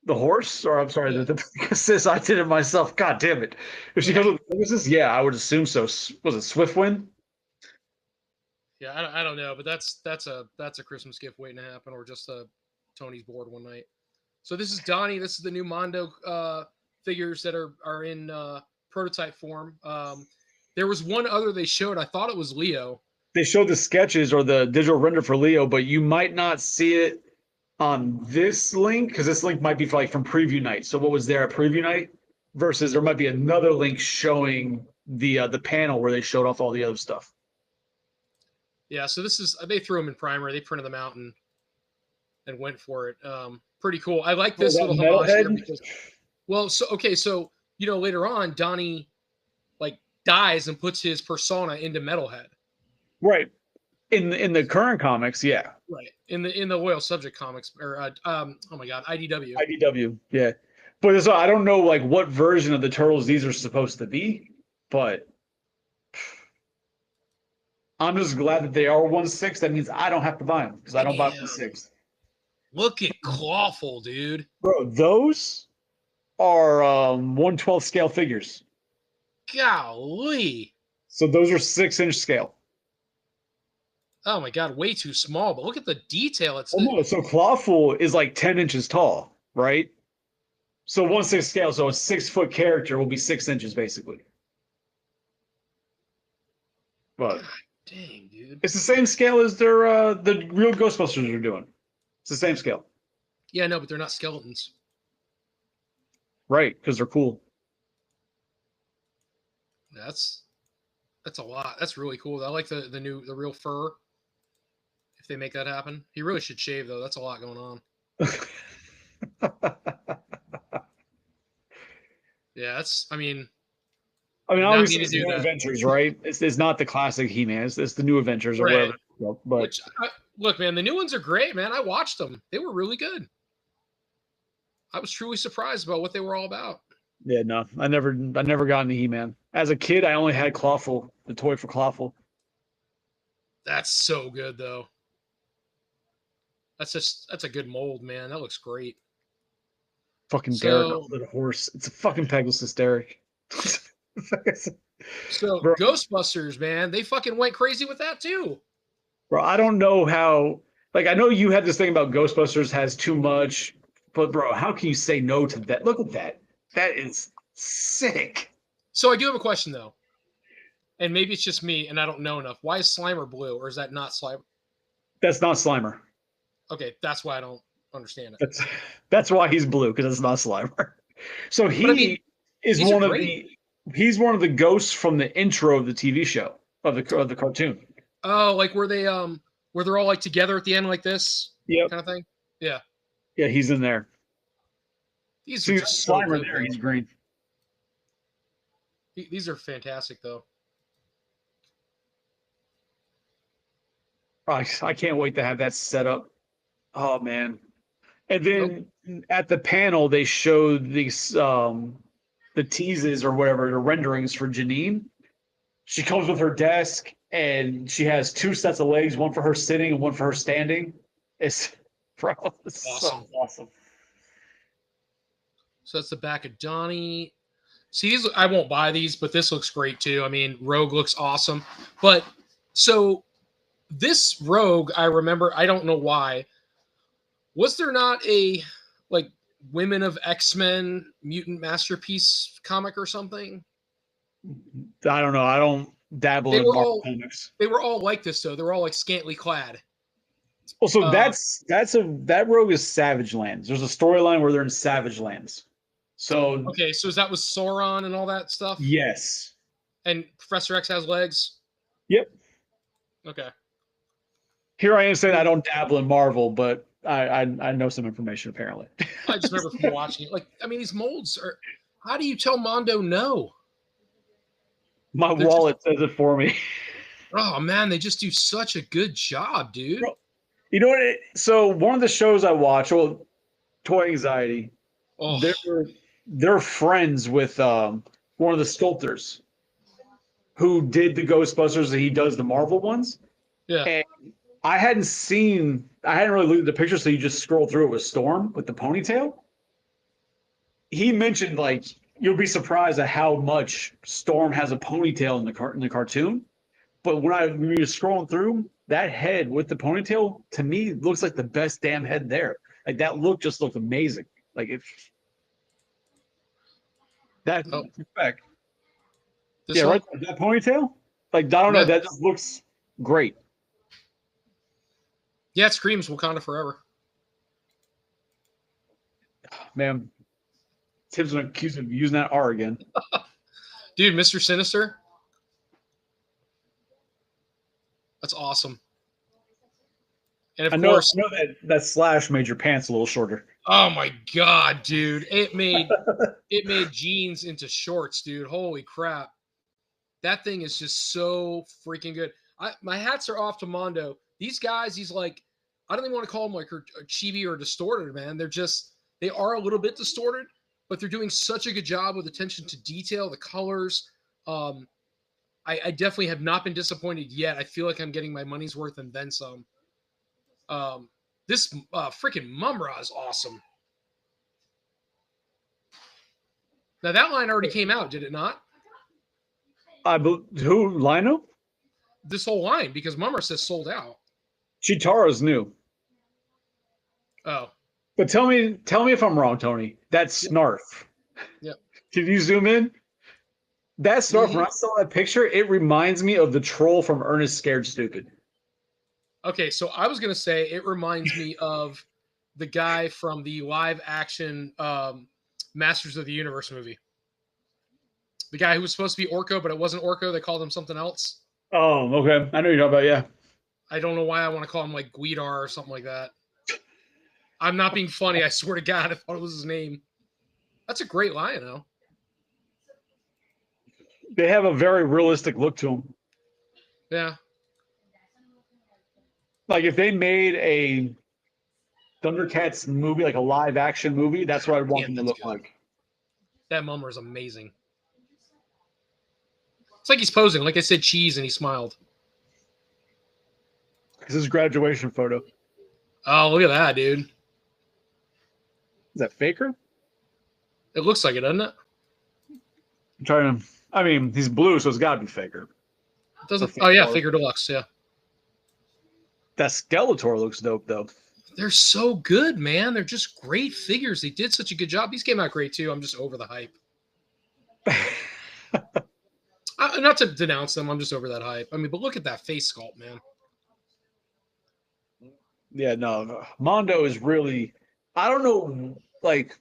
horse, or I'm sorry, the Pegasus, I did it myself. God damn it. If she comes with the Pegasus, yeah, I would assume so. Was it Swiftwind? Yeah, I don't know, but that's a Christmas gift waiting to happen, or just Tony's board one night. So this is Donnie. This is the new Mondo figures that are in prototype form. There was one other they showed. I thought it was Leo. They showed the sketches or the digital render for Leo, but you might not see it on this link because this link might be from preview night. So what was there at preview night versus there might be another link showing the panel where they showed off all the other stuff. Yeah, so this is they threw them in primer. They printed them out and went for it. Pretty cool. I like this little homage here because, well, so later on Donnie like dies and puts his persona into Metalhead. Right. In the current comics, yeah. Right. In the Loyal Subject comics, or oh my god, IDW. IDW, yeah. But so I don't know like what version of the Turtles these are supposed to be, but I'm just glad that they are 1/6. That means I don't have to buy them because I don't buy 1/6. Look at Clawful, dude. Bro, those are 1/12 scale figures. Golly. So those are 6-inch scale. Oh my god, way too small. But look at the detail. It's no, so Clawful is like 10 inches tall, right? So 1/6 scale. So a 6-foot character will be 6 inches basically. But dang, dude. It's the same scale as their the real Ghostbusters are doing. It's the same scale. Yeah, no, but they're not skeletons. Right, because they're cool. That's a lot. That's really cool. I like the real fur. If they make that happen, he really should shave though. That's a lot going on. Yeah, obviously it's the new Adventures, right? It's not the classic He-Man. It's the new Adventures or whatever. But look, man, the new ones are great, man. I watched them. They were really good. I was truly surprised about what they were all about. Yeah, no, I never got into He-Man. As a kid, I only had Clawful, the toy for Clawful. That's so good, though. That's a good mold, man. That looks great. Fucking Derek, the horse. It's a fucking Pegasus, Derek. So bro, Ghostbusters, man, they fucking went crazy with that too. Bro, I don't know how. Like, I know you had this thing about Ghostbusters has too much, but bro, how can you say no to that? Look at that. That is sick. So I do have a question though, and maybe it's just me and I don't know enough. Why is Slimer blue, or is that not Slimer? That's not Slimer. Okay, that's why I don't understand it. That's why he's blue, because it's not Slimer. So he's one of the ghosts from the intro of the TV show of the cartoon. Oh, like where they're all like together at the end like this, kind of thing. Yeah. Yeah, he's in there. These are just Slimer there. He's green. These are fantastic though. I can't wait to have that set up. Oh man. And then at the panel they showed these the teases or whatever, the renderings for Janine. She comes with her desk and she has two sets of legs, one for her sitting and one for her standing. It's it's Awesome. so awesome. So that's the back of Donnie. See, these, I won't buy these, but this looks great too. I mean, Rogue looks awesome. But so this Rogue, I remember, I don't know why. Was there not a like Women of X-Men Mutant Masterpiece comic or something? I don't know. I don't dabble in Marvel comics. They were all like this though. They were all like scantily clad. Well, so that Rogue is Savage Lands. There's a storyline where they're in Savage Lands. So okay, so is that with Sauron and all that stuff? Yes. And Professor X has legs? Yep. Okay. Here I am saying I don't dabble in Marvel, but I know some information apparently. I just remember from watching it. Like, I mean, these molds are. How do you tell Mondo no? My wallet says it for me. Oh man, they just do such a good job, dude. Bro, you know what? So one of the shows I watch, well, Toy Anxiety, they're friends with one of the sculptors who did the Ghostbusters, and he does the Marvel ones. Yeah. And I hadn't really looked at the picture, so you just scroll through it with Storm with the ponytail. He mentioned, like, you'll be surprised at how much Storm has a ponytail in the cartoon. But when you're scrolling through, that head with the ponytail, to me, looks like the best damn head there. Like, that look just looked amazing. Like, if that respect. Yeah, right. That ponytail? Like, I don't know. That just looks great. Yeah, it screams Wakanda forever. Man, Tim's gonna accuse him of using that R again. Dude, Mr. Sinister. That's awesome. And of course, I know that slash made your pants a little shorter. Oh my god, dude! It made jeans into shorts, dude. Holy crap! That thing is just so freaking good. My hats are off to Mondo. These guys, he's like, I don't even want to call them like chibi or distorted, man. They are a little bit distorted, but they're doing such a good job with attention to detail, the colors. I definitely have not been disappointed yet. I feel like I'm getting my money's worth and then some. This freaking Mumra is awesome. Now that line already came out, did it not? Who, Lino? This whole line, because Mumra says sold out. Chitara's new. Oh. But tell me if I'm wrong, Tony. That's Snarf. Yep. Can you zoom in? That Snarf, when I saw that picture, it reminds me of the troll from Ernest Scared Stupid. Okay, so I was going to say it reminds me of the guy from the live action Masters of the Universe movie. The guy who was supposed to be Orko, but it wasn't Orko. They called him something else. Oh, okay. I know you're talking about, yeah. I don't know why I want to call him like Guidar or something like that. I'm not being funny. I swear to God, I thought it was his name. That's a great lion, though. They have a very realistic look to them. Yeah. Like if they made a Thundercats movie, like a live action movie, that's what I'd want them to look like. That Mumra is amazing. It's like he's posing. Like I said, cheese, and he smiled. This is graduation photo. Oh, look at that, dude. Is that Faker? It looks like it, doesn't it? I'm trying to. I mean, he's blue, so it's got to be Faker. It doesn't. Oh yeah, Faker Deluxe. Yeah. That Skeletor looks dope, though. They're so good, man. They're just great figures. They did such a good job. These came out great too. I'm just over the hype. Not to denounce them. I'm just over that hype. I mean, but look at that face sculpt, man. Yeah, no. Mondo is really. I don't know, like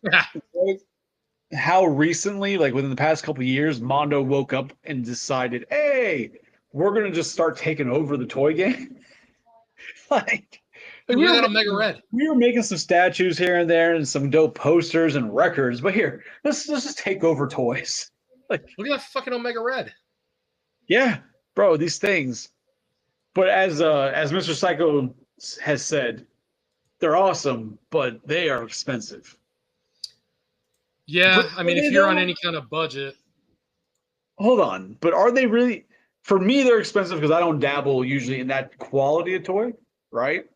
how recently, like within the past couple of years, Mondo woke up and decided, "Hey, we're gonna just start taking over the toy game." Like we were on Mega Red. We were making some statues here and there and some dope posters and records, but here, let's just take over toys. Like, look at that fucking Omega Red. Yeah, bro, these things. But as Mr. Psycho has said, they're awesome, but they are expensive. Yeah, But I mean, if you're on any kind of budget, hold on, but are they really? For me, they're expensive because I don't dabble usually in that quality of toy, right?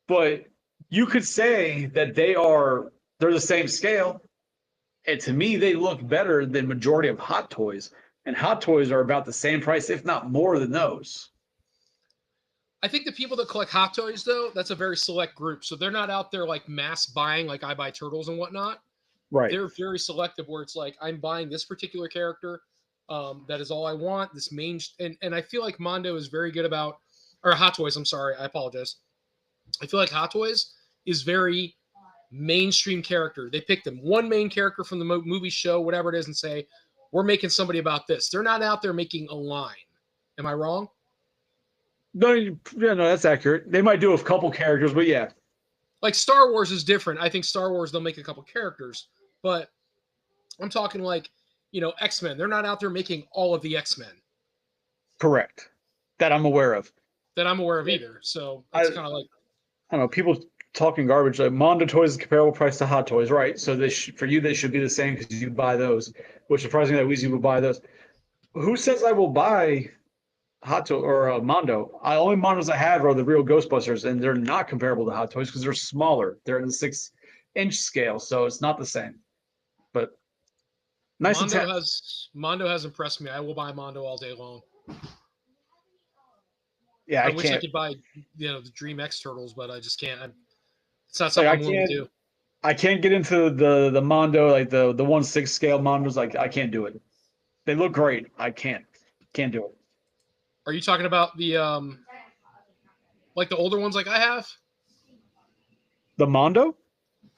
But you could say that they're the same scale, and to me, they look better than majority of Hot Toys, and Hot Toys are about the same price, if not more than those. I think the people that collect Hot Toys, though, that's a very select group. So they're not out there like mass buying, like I buy turtles and whatnot. Right. They're very selective where it's like, I'm buying this particular character. That is all I want. This main, and I feel like Mondo is very good about, or Hot Toys, I'm sorry, I apologize. I feel like Hot Toys is very mainstream character. They pick them one main character from the movie, show, whatever it is, and say, we're making somebody about this. They're not out there making a line. Am I wrong? No, yeah, no, that's accurate. They might do a couple characters, but yeah. Like Star Wars is different. I think Star Wars, they'll make a couple characters, but I'm talking like, X-Men. They're not out there making all of the X-Men. Correct. That I'm aware of. That I'm aware of either. So it's kind of like, I don't know, people talking garbage. Like Mondo Toys is comparable price to Hot Toys, right? So for you, they should be the same because you buy those. Which surprisingly, that Weezy will buy those. Who says I will buy Hot Toy or Mondo? Only Mondos I have are the real Ghostbusters, and they're not comparable to Hot Toys because they're smaller. They're in the 6-inch scale, so it's not the same. But nice. Mondo has impressed me. I will buy Mondo all day long. Yeah, I wish I could buy, the Dream X Turtles, but I just can't. It's not something like, I'm willing to do. I can't get into the Mondo, like the 1/6 scale Mondos. Like I can't do it. They look great. I can't do it. Are you talking about the like the older ones like I have? The Mondo?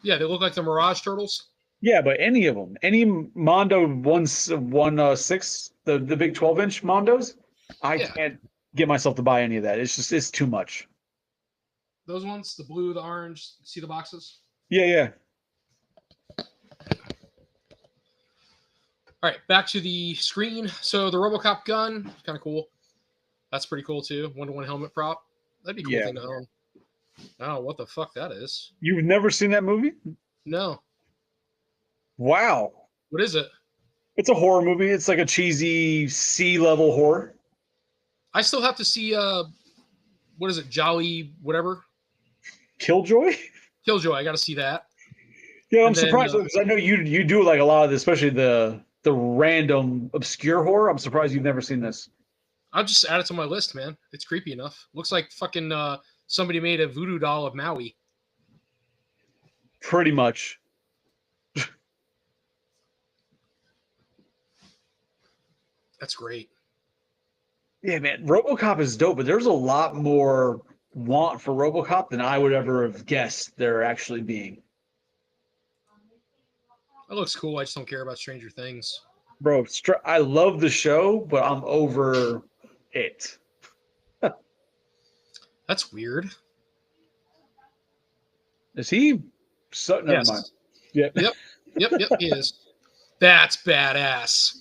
Yeah, they look like the Mirage Turtles. Yeah, but any of them, any Mondo 1/6, the big 12-inch Mondos, I can't get myself to buy any of that. It's too much. Those ones, the blue, the orange. See the boxes? Yeah. All right, back to the screen. So the RoboCop gun, kind of cool. That's pretty cool too. 1-to-1 helmet prop. That'd be a cool thing to own. Oh, what the fuck that is? You've never seen that movie? No. Wow. What is it? It's a horror movie. It's like a cheesy C-level horror. I still have to see what is it? Jolly whatever? Killjoy? Killjoy. I got to see that. Yeah, I'm surprised because I know you do like a lot of this, especially the random obscure horror. I'm surprised you've never seen this. I'll just add it to my list, man. It's creepy enough. Looks like fucking somebody made a voodoo doll of Maui. Pretty much. That's great. Yeah, man. RoboCop is dope, but there's a lot more want for RoboCop than I would ever have guessed there actually being. That looks cool. I just don't care about Stranger Things. Bro, I love the show, but I'm over it. That's weird. Is he? So, never mind. Yep, he is. That's badass.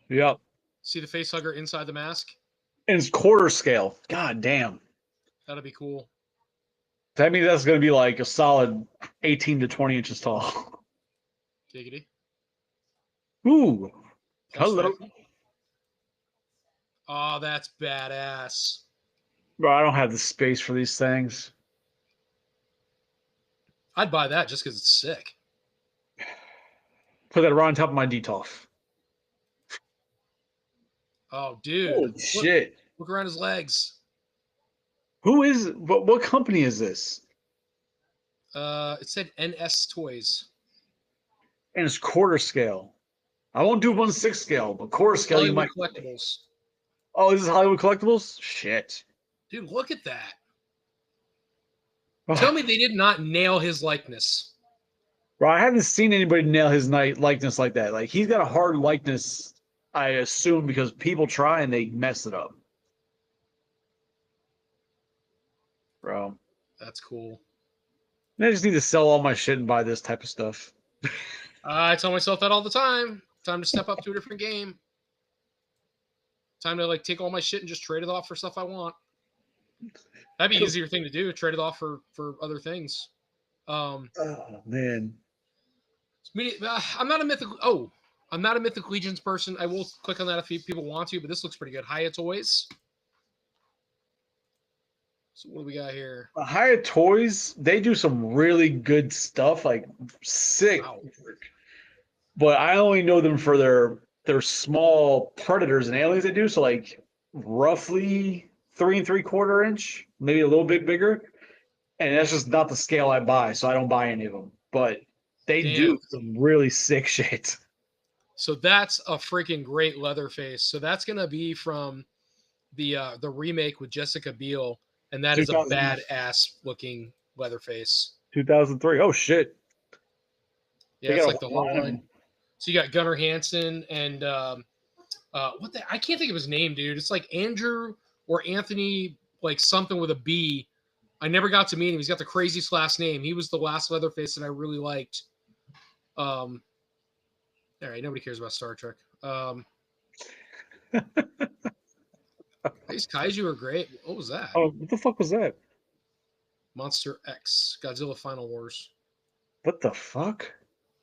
Yep. See the face hugger inside the mask? And it's quarter scale. God damn. That'll be cool. That means that's going to be like a solid 18 to 20 inches tall. Giggity. Ooh. Hello. Oh, that's badass. Bro, I don't have the space for these things. I'd buy that just because it's sick. Put that right on top of my DTOF. Oh, dude. Holy shit. Look around his legs. Who is, what company is this? It said NS Toys. And it's quarter scale. I won't do 1/6 scale, but quarter scale Hollywood you might. Collectibles. Oh, this is Hollywood Collectibles? Shit. Dude, look at that. Tell me they did not nail his likeness. Bro, I haven't seen anybody nail his likeness like that. Like, he's got a hard likeness, I assume, because people try and they mess it up. Bro. That's cool. I just need to sell all my shit and buy this type of stuff. I tell myself that all the time. Time to step up to a different game. Time to like take all my shit and just trade it off for stuff I want. That'd be an easier thing to do. Trade it off for other things. Oh man. I'm not a mythical. Oh, I'm not a Mythic Legions person. I will click on that if people want to, but this looks pretty good. Hiya Toys. So what do we got here? Hiya Toys, they do some really good stuff, like sick. Wow. But I only know them for their small predators and aliens they do. So like roughly 3 3/4 inch, maybe a little bit bigger. And that's just not the scale I buy, so I don't buy any of them. But they do some really sick shit. So that's a freaking great Leatherface. So that's gonna be from the remake with Jessica Biel, and that is a badass looking Leatherface. 2003. Oh shit. Yeah, it's like the whole line. So you got Gunnar Hansen and I can't think of his name, dude. It's like Andrew or Anthony, like something with a B. I never got to meet him. He's got the craziest last name. He was the last Leatherface that I really liked. All right, nobody cares about Star Trek. These kaiju are great. What was that? Oh, what the fuck was that? Monster X, Godzilla Final Wars. What the fuck?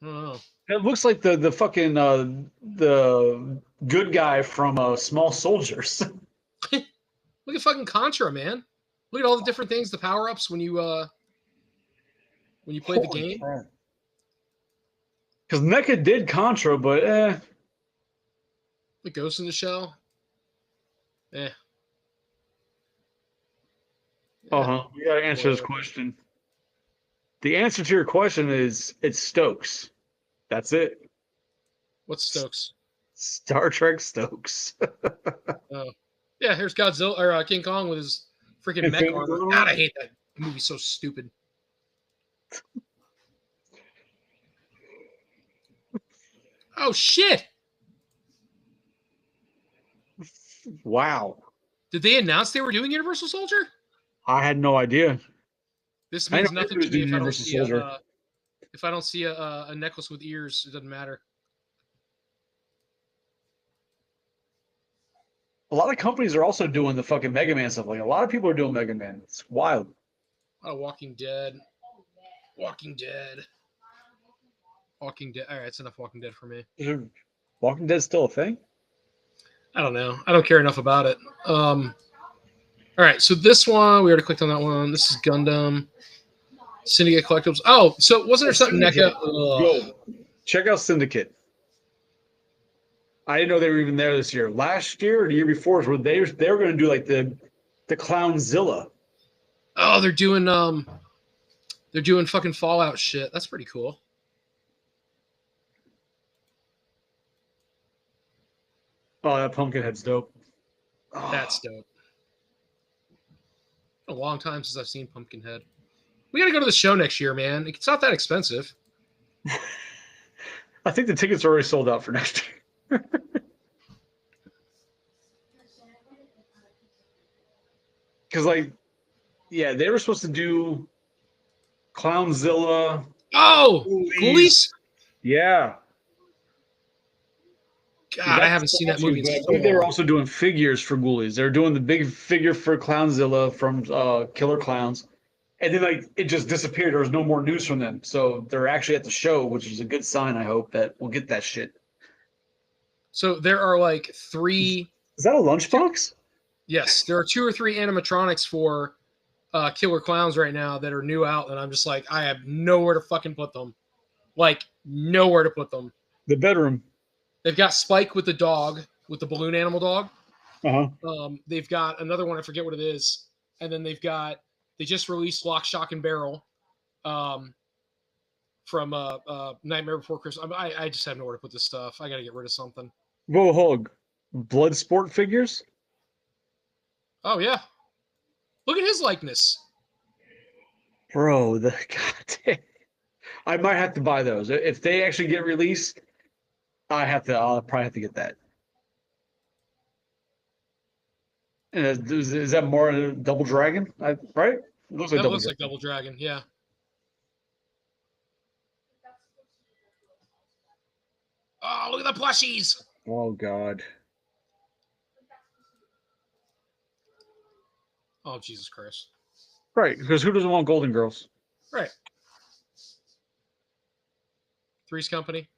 I don't know. It looks like the fucking the good guy from Small Soldiers. Look at fucking Contra, man. Look at all the different things, the power-ups when you play the game. Because NECA did Contra, but The Ghost in the Shell. Uh-huh. We gotta answer this question. The answer to your question is it's Stokes. That's it. What's Stokes? Star Trek Stokes. Oh. Yeah, here's Godzilla or King Kong with his freaking mech armor. God, I hate that movie. So stupid. Oh shit! Wow. Did they announce they were doing Universal Soldier? I had no idea. This means nothing to me if I don't see a necklace with ears. It doesn't matter. A lot of companies are also doing the fucking Mega Man stuff. Like a lot of people are doing Mega Man. It's wild. Oh, Walking Dead. Walking Dead. Walking Dead. All right, it's enough Walking Dead for me. Is Walking Dead still a thing? I don't know. I don't care enough about it. All right, so this one, we already clicked on that one. This is Gundam. Syndicate Collectibles. Oh, so wasn't there something NECA? Go. Check out Syndicate. I didn't know they were even there this year. Last year or the year before, where they were going to do like the Clownzilla. Oh, they're doing fucking Fallout shit. That's pretty cool. Oh, that Pumpkinhead's dope. That's dope. A long time since I've seen Pumpkinhead. We got to go to the show next year, man. It's not that expensive. I think the tickets are already sold out for next year. Because, like, yeah, they were supposed to do Clownzilla. Oh, Ghoulies? Yeah. God, I haven't seen that movie. They were also doing figures for Ghoulies. They were doing the big figure for Clownzilla from Killer Clowns. And then, like, it just disappeared. There was no more news from them. So they're actually at the show, which is a good sign, I hope, that we'll get that shit. So there are, like, 3... Is that a lunchbox? Yes, there are 2 or 3 animatronics for Killer Clowns right now that are new out, and I'm just like, I have nowhere to fucking put them. Like, nowhere to put them. The bedroom. They've got Spike with the dog, with the balloon animal dog. Uh-huh. They've got another one, I forget what it is. And then they just released Lock, Shock, and Barrel from Nightmare Before Christmas. I just have nowhere to put this stuff. I got to get rid of something. Whoa, Hog. Bloodsport figures? Oh, yeah. Look at his likeness. Bro, goddamn. I might have to buy those. If they actually get released, I'll probably have to get that. And is that more Double Dragon? Right? It looks like Double Dragon, yeah. Oh, look at the plushies. Oh, God. Oh, Jesus Christ. Right, because who doesn't want Golden Girls? Right. Three's Company.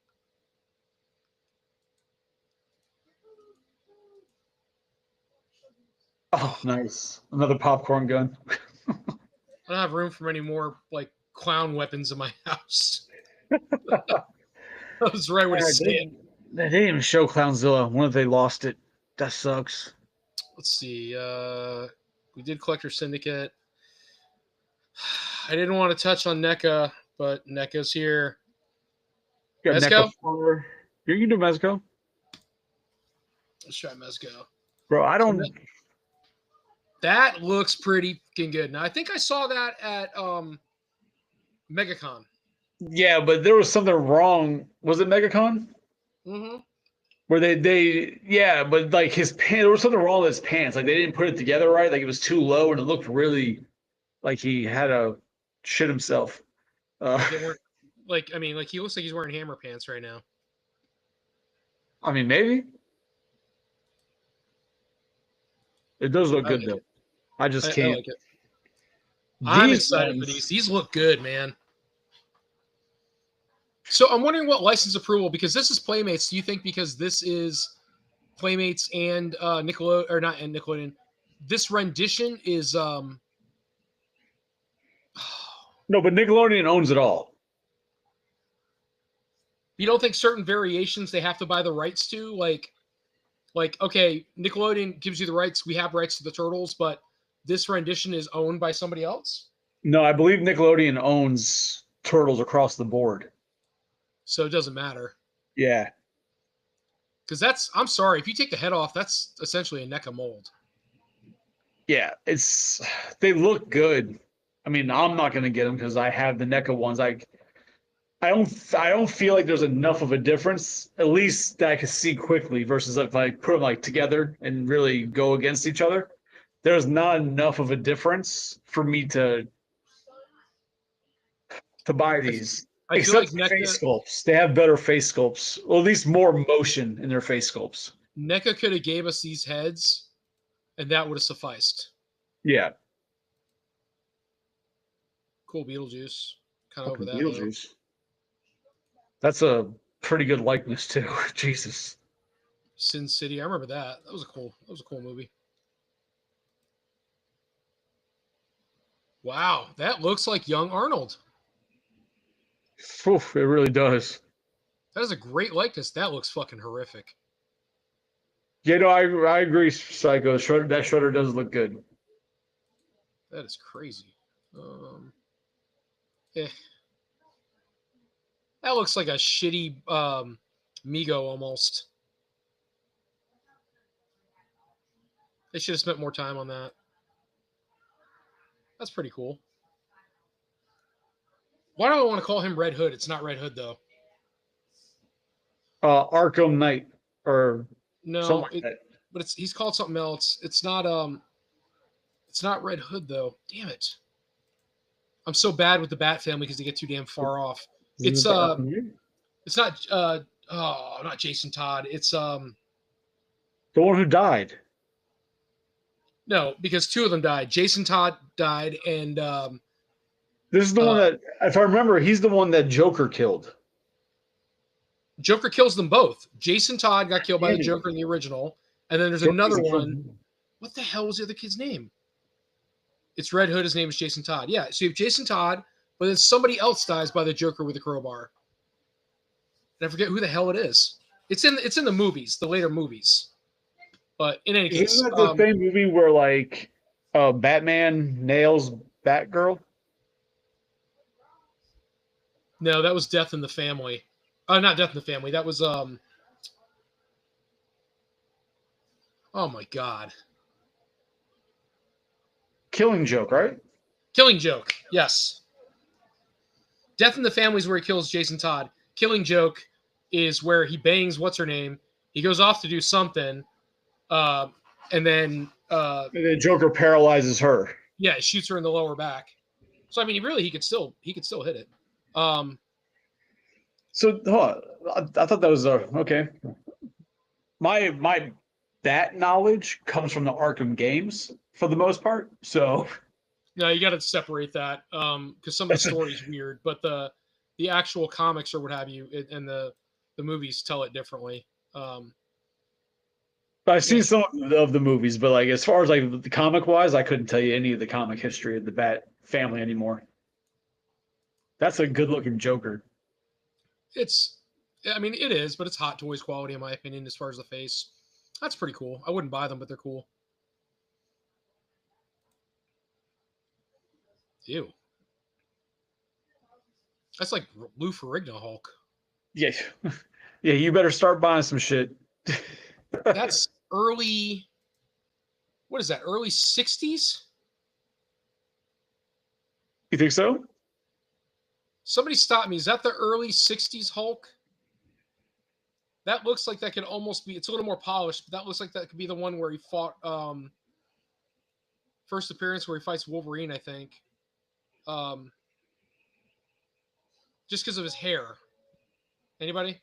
Oh, nice. Another popcorn gun. I don't have room for any more like clown weapons in my house. That was the right way to say it. They didn't even show Clownzilla. When they lost it. That sucks. Let's see. We did Collector Syndicate. I didn't want to touch on NECA, but NECA's here. Mezco? You can do Mezco. Let's try Mezco. Bro, I don't. That looks pretty fucking good. Now, I think I saw that at MegaCon. Yeah, but there was something wrong. Was it MegaCon? Mm-hmm. Where yeah, but like his pants, there was something wrong with his pants. Like they didn't put it together right. Like it was too low, and it looked really like he had to shit himself. Like he looks like he's wearing hammer pants right now. I mean, maybe it does look good though. I just can't. I like it. I'm excited for these. These look good, man. So I'm wondering what license approval, because this is Playmates. Do you think because this is Playmates and Nickelodeon, or not, and Nickelodeon, this rendition is No, but Nickelodeon owns it all. You don't think certain variations they have to buy the rights to? Like okay, Nickelodeon gives you the rights. We have rights to the Turtles, but this rendition is owned by somebody else? No, I believe Nickelodeon owns Turtles across the board. So it doesn't matter. Yeah. Because I'm sorry, if you take the head off, that's essentially a NECA mold. Yeah, they look good. I mean, I'm not going to get them because I have the NECA ones. I don't feel like there's enough of a difference, at least that I can see quickly, versus if I put them like together and really go against each other. There's not enough of a difference for me to buy these. I feel Except like NECA, face sculpts. They have better face sculpts. Well, at least more motion in their face sculpts. NECA could have gave us these heads, and that would have sufficed. Yeah. Cool Beetlejuice. Kind of over that. Beetlejuice. Though. That's a pretty good likeness too. Jesus. Sin City. I remember that. That was a cool movie. Wow, that looks like young Arnold. Oof, it really does. That is a great likeness. That looks fucking horrific. Yeah, no, I agree, Psycho. That Shredder does look good. That is crazy. That looks like a shitty Mego almost. They should have spent more time on that. That's pretty cool. Why do I want to call him Red Hood? It's not Red Hood though. Arkham Knight or no, but he's called something else. It's not Red Hood though. Damn it. I'm so bad with the Bat family because they get too damn far off. It's not not Jason Todd. It's the one who died. No, because two of them died. Jason Todd died, and this is the one that, if I remember, he's the one that Joker killed. Joker kills them both. Jason Todd got killed by the Joker in the original, and then there's another one. What the hell was the other kid's name? It's Red Hood. His name is Jason Todd. Yeah, so you have Jason Todd, but then somebody else dies by the Joker with a crowbar. And I forget who the hell it is. It's in the movies, the later movies. But in any case, isn't that the same movie where like Batman nails Batgirl? No, that was Death in the Family. Not Death in the Family. That was oh my God. Killing Joke, right? Killing Joke. Yes. Death in the Family is where he kills Jason Todd. Killing Joke is where he bangs what's her name. He goes off to do something. And then Joker paralyzes her. Yeah, shoots her in the lower back. So I mean, he could still hit it. So I thought that was okay. My Bat knowledge comes from the Arkham games for the most part. So No, you got to separate that because some of the story's weird, but the actual comics or what have you and the movies tell it differently. I've seen Yeah. some of the movies, but like as far as like the comic wise, I couldn't tell you any of the comic history of the Bat family anymore. That's a good looking Joker. I mean, it is, but it's Hot Toys quality in my opinion as far as the face. That's pretty cool. I wouldn't buy them, but they're cool. Ew. That's like Lou Ferrigno Hulk. Yeah, yeah. You better start buying some shit. That's early. What is that? Early 60s? You think so? Somebody stop me. Is that the early 60s Hulk? That looks like that could almost be. It's a little more polished, but that looks like that could be the one where he fought. First appearance where he fights Wolverine, I think. Just because of his hair. Anybody?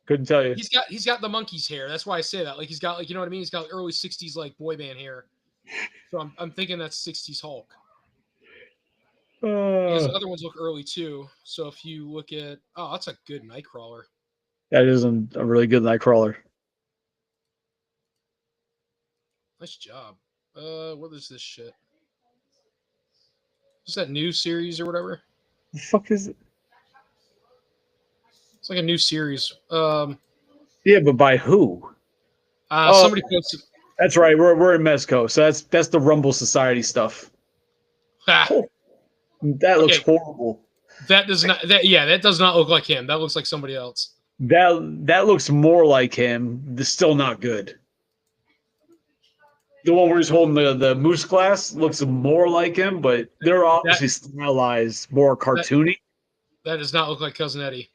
Couldn't tell you. He's got the monkey's hair. That's why I say that. Like he's got like, you know what I mean? He's got early 60s like boy band hair. So I'm thinking that's 60s Hulk. Because other ones look early too. So if you look at that's a good Nightcrawler. That isn't a really good Nightcrawler. Nice job. What is this shit? Is that new series or whatever? The fuck is it? It's like a new series. Yeah, but by who? Somebody posted. That's right. We're in Mezco, so that's the Rumble Society stuff. That looks horrible. That does not. That does not look like him. That looks like somebody else. That looks more like him. It's still not good. The one where he's holding the moose glass looks more like him, but they're obviously stylized, more cartoony. That does not look like Cousin Eddie.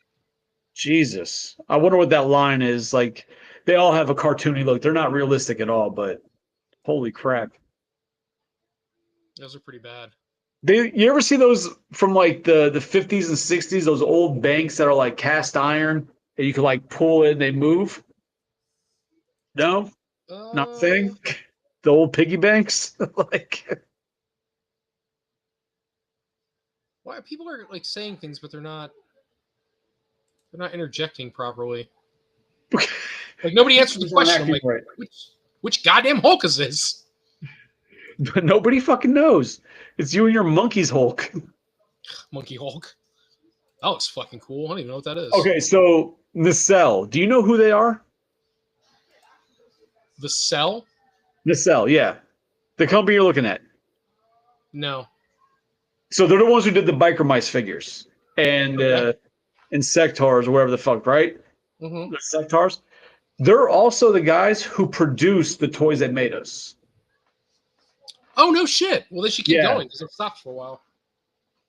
Jesus. I wonder what that line is. Like, they all have a cartoony look. They're not realistic at all, but holy crap. Those are pretty bad. You ever see those from like the 50s and 60s, those old banks that are like cast iron and you can like pull it and they move? No? Not saying? The old piggy banks? Like, why people are like saying things, but they're not interjecting properly. Like nobody answered the question. I'm like, right. which goddamn Hulk is this? But nobody fucking knows. It's you and your monkey's Hulk. Monkey Hulk. That looks fucking cool. I don't even know what that is. Okay, so Nacelle. Do you know who they are? The Cell? Nacelle, yeah. The company you're looking at. No. So they're the ones who did the Biker Mice figures and Insectars or whatever the fuck, right? Mm-hmm. The Sectars. They're also the guys who produced the toys that made us. Oh, no shit. Well, they should keep going because they've stopped for a while.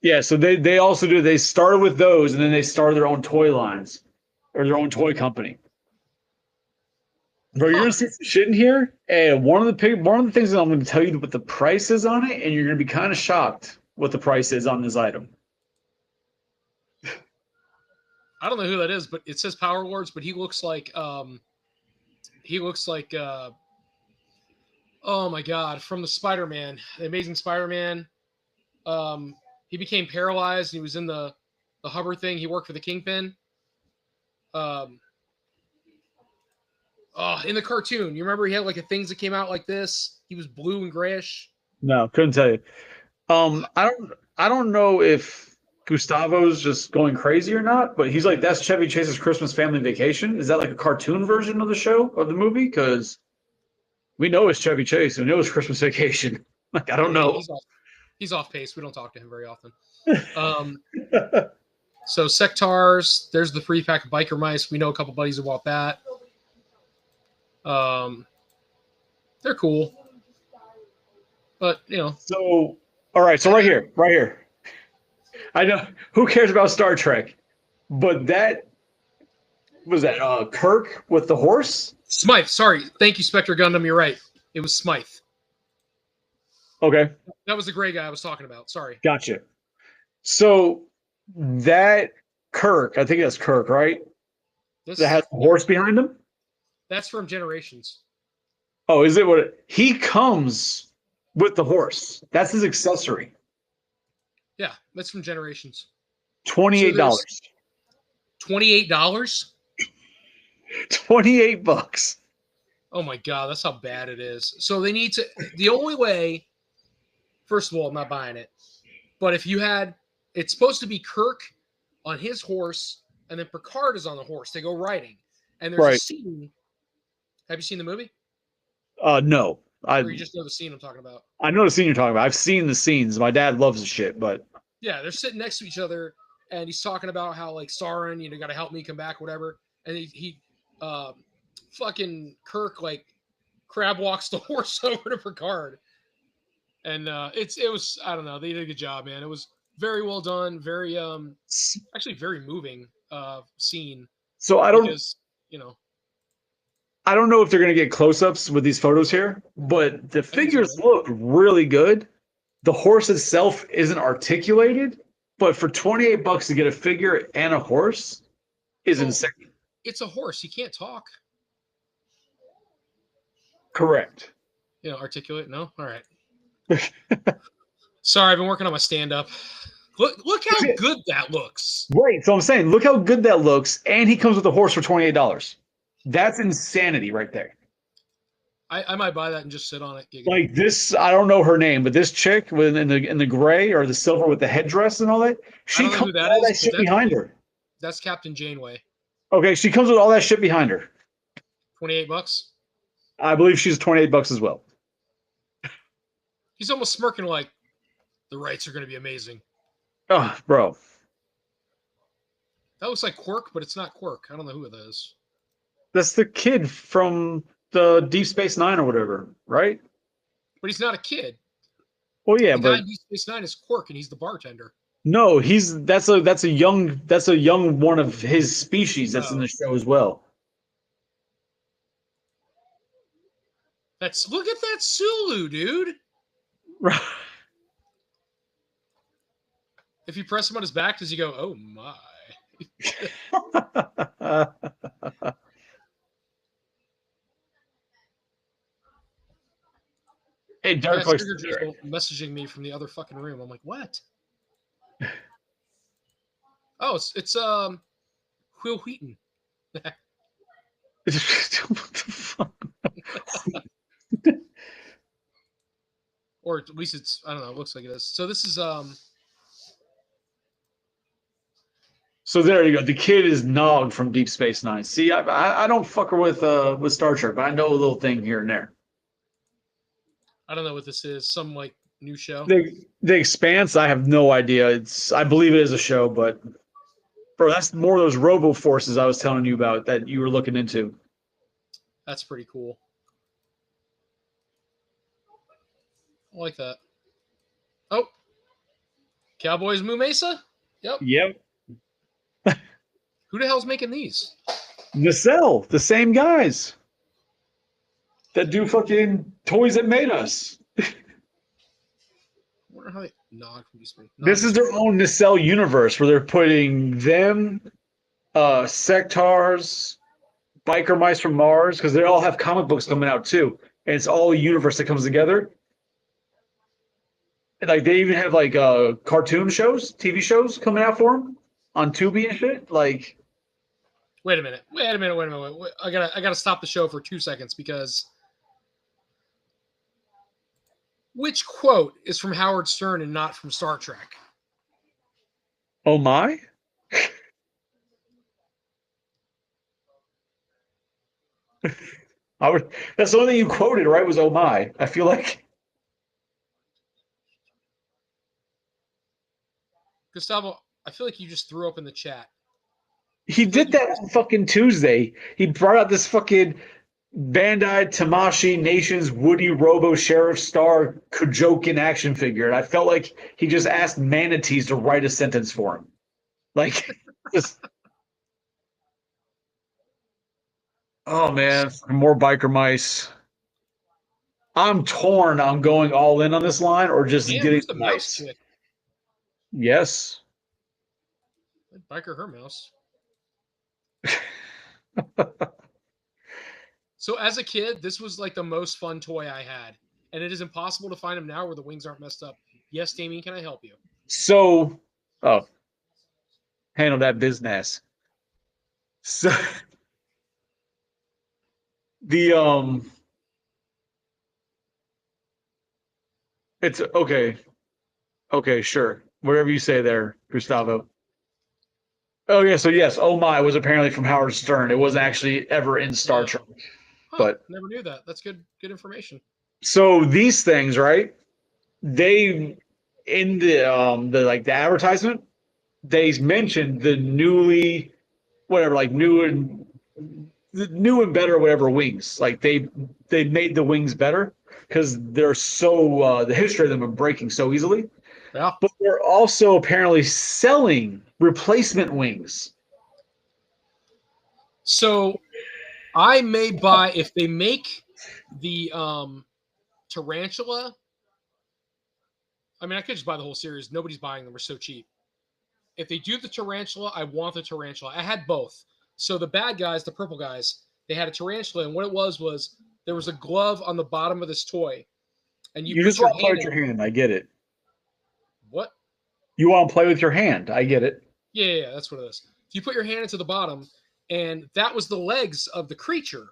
Yeah, so they also do. They started with those, and then they started their own toy lines or their own toy company. Bro, you're gonna see some shit in here, and one of the things that I'm going to tell you what the price is on it, and you're going to be kind of shocked what the price is on this item. I don't know who that is, but it says Power Lords, but he looks like oh my god, from the Spider-Man, the Amazing Spider-Man. He became paralyzed and he was in the Hubbard thing. He worked for the Kingpin. In the cartoon, you remember he had like things that came out like this? He was blue and grayish. No, couldn't tell you. I don't know if Gustavo's just going crazy or not, but he's like, that's Chevy Chase's Christmas Family Vacation. Is that like a cartoon version of the show, of the movie? Because we know it's Chevy Chase. We know it's Christmas Vacation. Like, I don't know. He's off pace. We don't talk to him very often. So Sectars, there's the 3-pack of Biker Mice. We know a couple buddies who bought that. They're cool. But, you know. So, all right. So right here. I know who cares about Star Trek, but that was that Kirk with the horse? Smythe. Sorry. Thank you, Spectre Gundam. You're right. It was Smythe. Okay. That was the gray guy I was talking about. Sorry. Gotcha. So that Kirk, I think that's Kirk, right? That has a horse behind him? That's from Generations. Oh, is it what he comes with the horse? That's his accessory. Yeah, that's from Generations. So $28. there's $28. $28. Oh my god, that's how bad it is. So they need to. The only way, first of all, I'm not buying it. But if you had, it's supposed to be Kirk on his horse, and then Picard is on the horse. They go riding, and there's a Right. scene. Have you seen the movie, No. or you just know the scene I'm talking about? I know the scene you're talking about. I've seen the scenes. My dad loves the shit, but Yeah, they're sitting next to each other, and he's talking about how like Sauron, got to help me come back, whatever. And fucking Kirk like crab walks the horse over to Picard, and it was, I don't know, they did a good job, man. It was very well done, very actually very moving scene so because I don't know if they're gonna get close-ups with these photos here, but the I think figures so. look really good. The horse itself isn't articulated, but for $28 to get a figure and a horse is Well, insane. it's a horse. He can't talk. Correct. Articulate. No, all right. Sorry, I've been working on my stand-up. Look how good that looks. Right. So I'm saying, look how good that looks, and he comes with a horse for $28. That's insanity right there. I might buy that and just sit on it. Like this, I don't know her name, but this chick in the gray or the silver with the headdress and all that, she comes with all that shit behind her. That's Captain Janeway. Okay, she comes with all that shit behind her. $28. I believe she's $28 as well. He's almost smirking like the rights are going to be amazing. Oh, bro. That looks like Quark, but it's not Quark. I don't know who it is. That's the kid from the Deep Space Nine or whatever, right? But he's not a kid. Well, yeah, the guy in Deep Space Nine is Quark, and he's the bartender. No, that's a young one of his species that's in the show as well. Look at that Sulu, dude. Right. If you press him on his back, does he go, oh my? Hey, Derek likes messaging me from the other fucking room. I'm like, what? Oh, it's Will Wheaton. What the fuck? Or at least it's, I don't know, it looks like it is. So this is So there you go. The kid is Nog from Deep Space Nine. See, I don't fuck her with Star Trek, but I know a little thing here and there. I don't know what this is. Some like new show. The Expanse, I have no idea. I believe it is a show, but bro, that's more of those Robo Forces I was telling you about that you were looking into. That's pretty cool. I like that. Oh, Cowboys Moo Mesa? Yep. Who the hell's making these? Nacelle, the same guys that do fucking Toys That Made Us. I wonder how they Nog from Deep Space. This is their own Nacelle universe where they're putting them, Sectars, Biker Mice from Mars, because they all have comic books coming out too. And it's all a universe that comes together. And like they even have like cartoon shows, TV shows coming out for them on Tubi and shit. Like, wait a minute. I gotta stop the show for 2 seconds because which quote is from Howard Stern and not from Star Trek? oh my. That's the only thing you quoted, right? Was oh my. I feel like Gustavo, I feel like you just threw up in the chat. he did that on fucking Tuesday. He brought out this fucking Bandai Tamashii Nations Woody Robo Sheriff Star Kujokin action figure. And I felt like he just asked manatees to write a sentence for him. Like, just. Oh, man. More Biker Mice. I'm torn on going all in on this line or just getting the mouse chick? Yes. Biker her mouse. So as a kid, this was like the most fun toy I had, and it is impossible to find them now where the wings aren't messed up. Yes, Damien, can I help you? So, oh, handle that business. So the it's okay. Okay, sure. Whatever you say there, Gustavo. Oh yeah, so yes, Oh My was apparently from Howard Stern. It wasn't actually ever in Star Trek. But never knew that. That's good information. so these things, right? They in the like the advertisement, they mentioned the newly whatever, like new and better whatever wings. Like they made the wings better because they're so the history of them are breaking so easily. Yeah. But they're also apparently selling replacement wings. So I may buy if they make the tarantula. I mean, I could just buy the whole series. Nobody's buying them. They're so cheap. If they do the tarantula, I want the tarantula. I had both. So the bad guys, the purple guys, they had a tarantula, and what it was there was a glove on the bottom of this toy, and You just want to play with your hand. I get it. What? You want to play with your hand. I get it. Yeah, that's what it is. If you put your hand into the bottom, and that was the legs of the creature.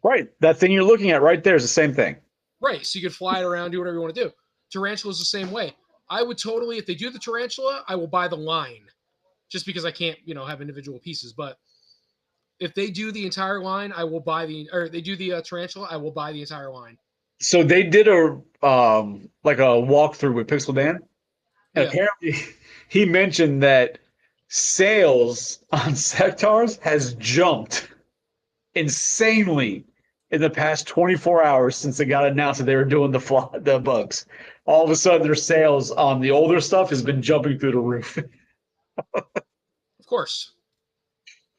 Right. That thing you're looking at right there is the same thing. Right. So you could fly it around, do whatever you want to do. Tarantula is the same way. I would totally, if they do the tarantula, I will buy the line just because I can't, have individual pieces. But if they do the entire line, I will buy they do the tarantula, I will buy the entire line. So they did a like a walkthrough with Pixel Dan. And apparently he mentioned that sales on Sectars has jumped insanely in the past 24 hours since it got announced that they were doing the bugs. All of a sudden, their sales on the older stuff has been jumping through the roof. Of course.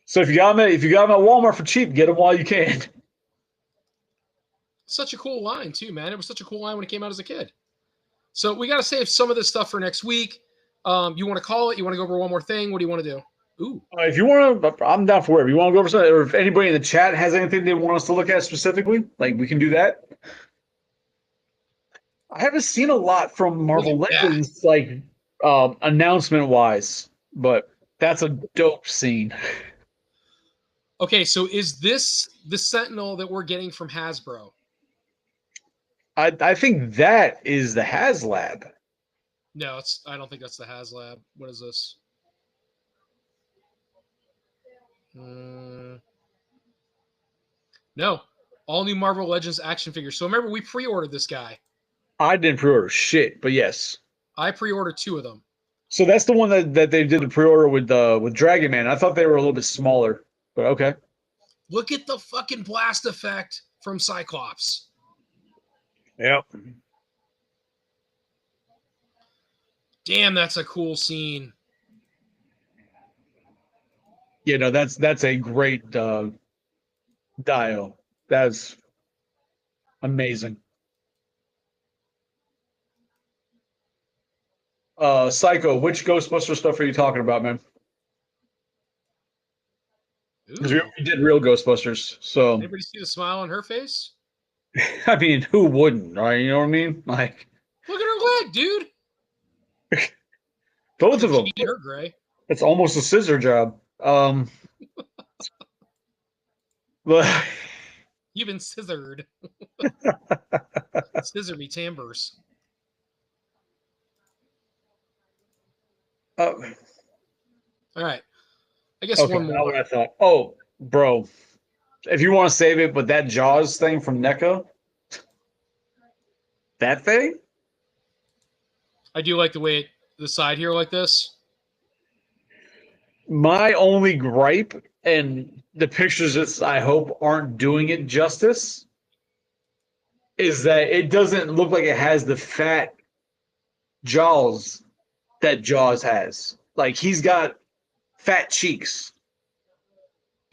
So if you got them at Walmart for cheap, get them while you can. Such a cool line too, man. It was such a cool line when it came out as a kid. So we got to save some of this stuff for next week. You want to call it? You want to go over one more thing? What do you want to do? Ooh. If you want to, I'm down for whatever. You want to go over something, or if anybody in the chat has anything they want us to look at specifically, like we can do that. I haven't seen a lot from Marvel Legends, like announcement wise, but that's a dope scene. Okay, so is this the Sentinel that we're getting from Hasbro? I think that is the HasLab. No, I don't think that's the HasLab. What is this? No, all new Marvel Legends action figures. So remember, we pre-ordered this guy. I didn't pre-order shit, but yes, I pre-ordered 2 of them. So that's the one that they did the pre-order with Dragon Man. I thought they were a little bit smaller, but okay. Look at the fucking blast effect from Cyclops. Yep. Damn, that's a cool scene. Yeah, no, that's a great dial. That's amazing. Psycho, which Ghostbuster stuff are you talking about, man? Because we did real Ghostbusters, so. Anybody see the smile on her face? I mean, who wouldn't, right? You know what I mean? Like, look at her leg, dude. Both of them. Her gray. It's almost a scissor job. But you've been scissored. Scissor me timbers. All right. I guess one more. What I thought. Oh, bro. If you want to save it, but that Jaws thing from NECA, that thing? I do like the way the side here like this. My only gripe, and the pictures that I hope aren't doing it justice, is that it doesn't look like it has the fat jaws that Jaws has. Like, he's got fat cheeks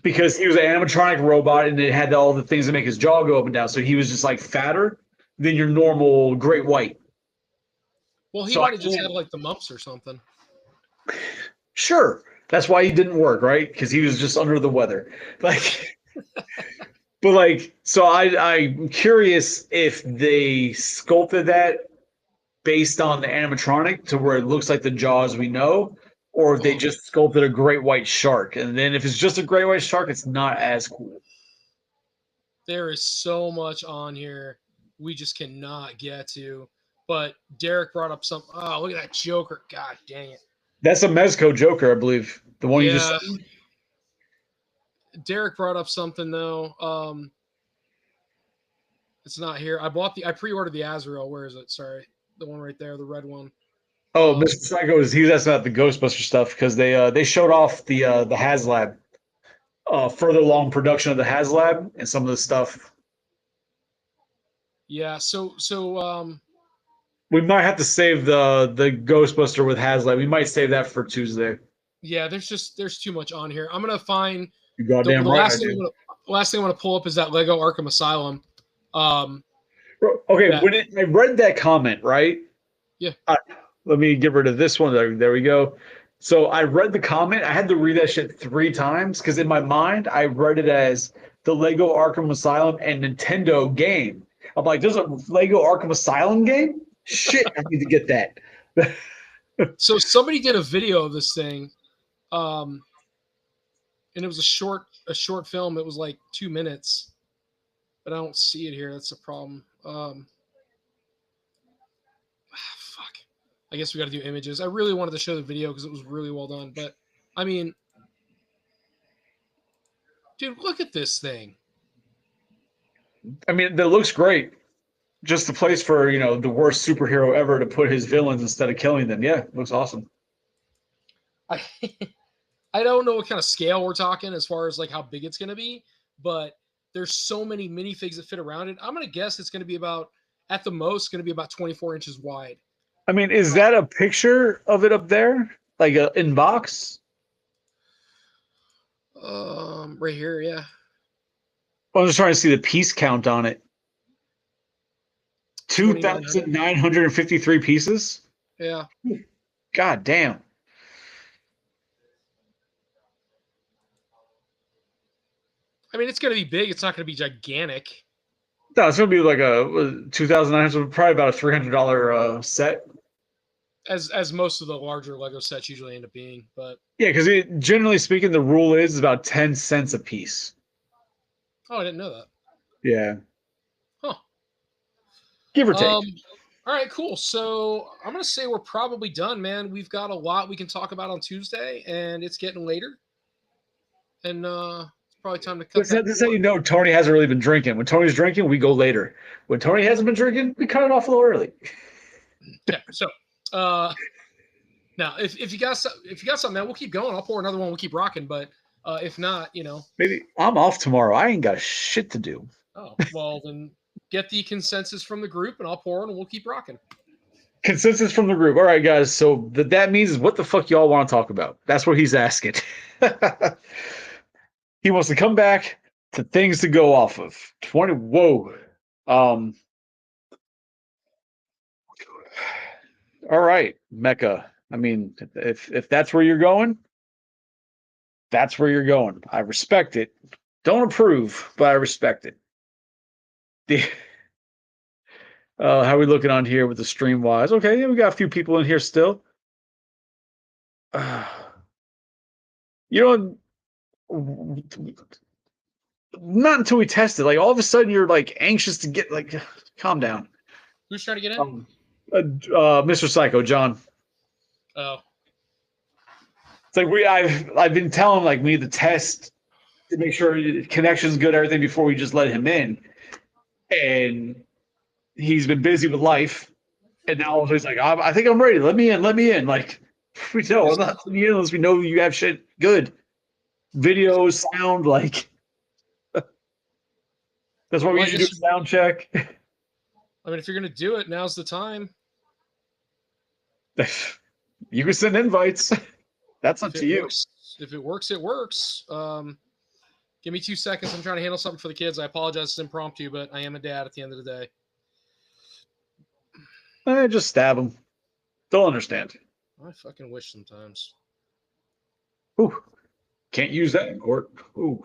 because he was an animatronic robot and it had all the things that make his jaw go up and down. So he was just like fatter than your normal great white. Well, he might have just had like the mumps or something. Sure. That's why he didn't work, right? Because he was just under the weather. Like, But like, so I'm curious if they sculpted that based on the animatronic to where it looks like the Jaws we know, or if they just sculpted a great white shark. And then if it's just a great white shark, it's not as cool. There is so much on here we just cannot get to. But Derek brought up some. Oh, look at that Joker! God dang it! That's a Mezco Joker, I believe. The one you just. Derek brought up something though. It's not here. I pre-ordered the Azrael. Where is it? Sorry, the one right there, the red one. Oh, Mr. Psycho he was asking about the Ghostbuster stuff because they showed off the HasLab, further along production of the HasLab and some of the stuff. Yeah, so we might have to save the Ghostbuster with HasLab. We might save that for Tuesday. Yeah, there's too much on here. I'm gonna find you goddamn the right. Last thing I want to pull up is that Lego Arkham Asylum. Okay, I read that comment, right? Yeah. Let me get rid of this one. There we go. So I read the comment. I had to read that shit 3 times because in my mind I read it as the Lego Arkham Asylum and Nintendo game. I'm like, there's a Lego Arkham Asylum game? Shit, I need to get that. So somebody did a video of this thing, and it was a short film. It was like 2 minutes, but I don't see it here. That's the problem. Fuck. I guess we got to do images. I really wanted to show the video because it was really well done, but I mean, dude, look at this thing. I mean, that looks great. Just the place for, the worst superhero ever to put his villains instead of killing them. Yeah, looks awesome. I don't know what kind of scale we're talking as far as like how big it's going to be, but there's so many minifigs that fit around it. I'm going to guess it's going to be at the most, going to be about 24 inches wide. I mean, is that a picture of it up there? Like in box? Right here, yeah. I'm just trying to see the piece count on it. 2,953 pieces? Yeah. God damn. I mean, it's going to be big. It's not going to be gigantic. No, it's going to be like a 2,900, probably about a $300 set. As most of the larger Lego sets usually end up being, but yeah, because generally speaking, the rule is about 10 cents a piece. Oh, I didn't know that. Yeah. Huh. Give or take. All right, cool. So I'm gonna say we're probably done, man. We've got a lot we can talk about on Tuesday, and it's getting later. And it's probably time to cut. This is how you know Tony hasn't really been drinking. When Tony's drinking, we go later. When Tony hasn't been drinking, we cut it off a little early. Yeah. So now if you got something, man, we'll keep going. I'll pour another one. We'll keep rocking. But if not, maybe I'm off tomorrow. I ain't got shit to do. Oh, well then get the consensus from the group, and I'll pour it, and we'll keep rocking. Consensus from the group. All right, guys. So that means what the fuck y'all want to talk about? That's what he's asking. He wants to come back to things to go off of. 20. Whoa. All right, Mecca. I mean, if that's where you're going, that's where you're going. I respect it. Don't approve, but I respect it. How are we looking on here with the stream wise? Okay, yeah, we got a few people in here still. Not until we test it. Like all of a sudden, you're like anxious to get like. Calm down. Who's trying to get in? Mr. Psycho, John. Oh. It's like I've been telling him like we need to test to make sure the connection's good, everything before we just let him in, and he's been busy with life, and now he's like, I think I'm ready. Let me in. Like we know I'm not letting you in unless we know you have shit good, video, sound, like. That's why we usually do a sound check. I mean, if you're gonna do it, now's the time. You can send invites. That's up to you. If it works, it works. Give me 2 seconds. I'm trying to handle something for the kids. I apologize. It's impromptu, but I am a dad at the end of the day. Just stab them. They'll understand. I fucking wish sometimes. Ooh. Can't use that in court. Ooh.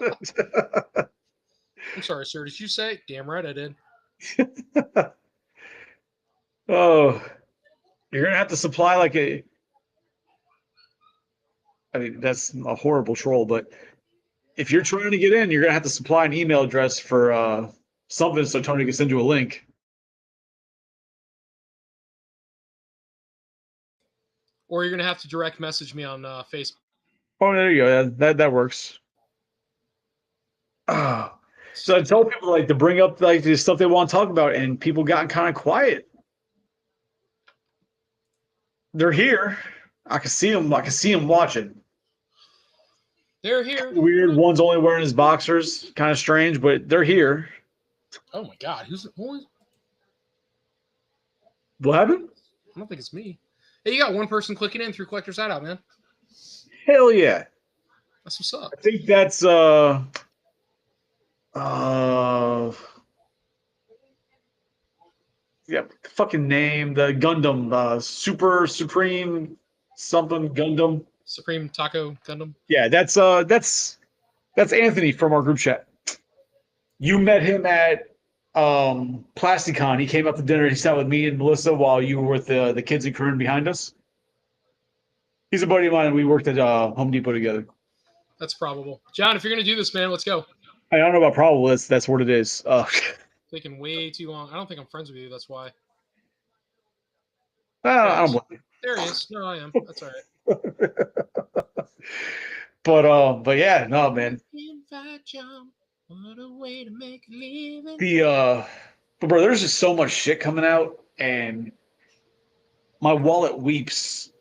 I'm sorry, sir. Did you say? Damn right I did. Oh, you're gonna have to supply like a. I mean, that's a horrible troll, but if you're trying to get in, you're gonna have to supply an email address for something so Tony can send you a link. Or you're gonna have to direct message me on Facebook. Oh, there you go. That works. So I told people like to bring up like the stuff they want to talk about, and people gotten kind of quiet. They're here. I can see them. I can see them watching. They're here. Weird. One's only wearing his boxers. Kind of strange, but they're here. Oh my God, who's? What happened? I don't think it's me. Hey, you got one person clicking in through Collector's Hideout, man. Hell yeah. That's what's up. I think that's yeah, fucking name, the Gundam, Super Supreme something Gundam. Supreme Taco Gundam. Yeah, that's Anthony from our group chat. You met him at Plasticon. He came up to dinner. He sat with me and Melissa while you were with the kids in Kern behind us. He's a buddy of mine, and we worked at Home Depot together. That's probable. John, if you're gonna do this, man, let's go. I don't know about probable. That's what it is. Taking way too long. I don't think I'm friends with you. That's why. I don't blame you. There he is. No, I am. That's all right. But yeah, no, man. What a way to make a living. But bro, there's just so much shit coming out, and my wallet weeps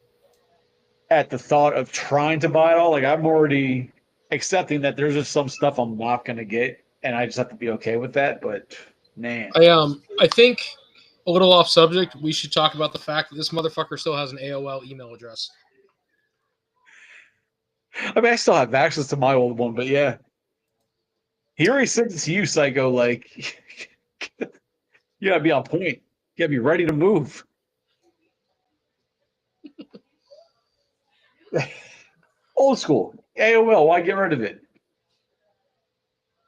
at the thought of trying to buy it all. Like I'm already accepting that there's just some stuff I'm not gonna get, and I just have to be okay with that. But man, I think a little off subject, we should talk about the fact that this motherfucker still has an AOL email address. I mean, I still have access to my old one, but yeah. He already sent it to you, Psycho. Like, you gotta be on point. You gotta be ready to move. Old school. AOL, why get rid of it?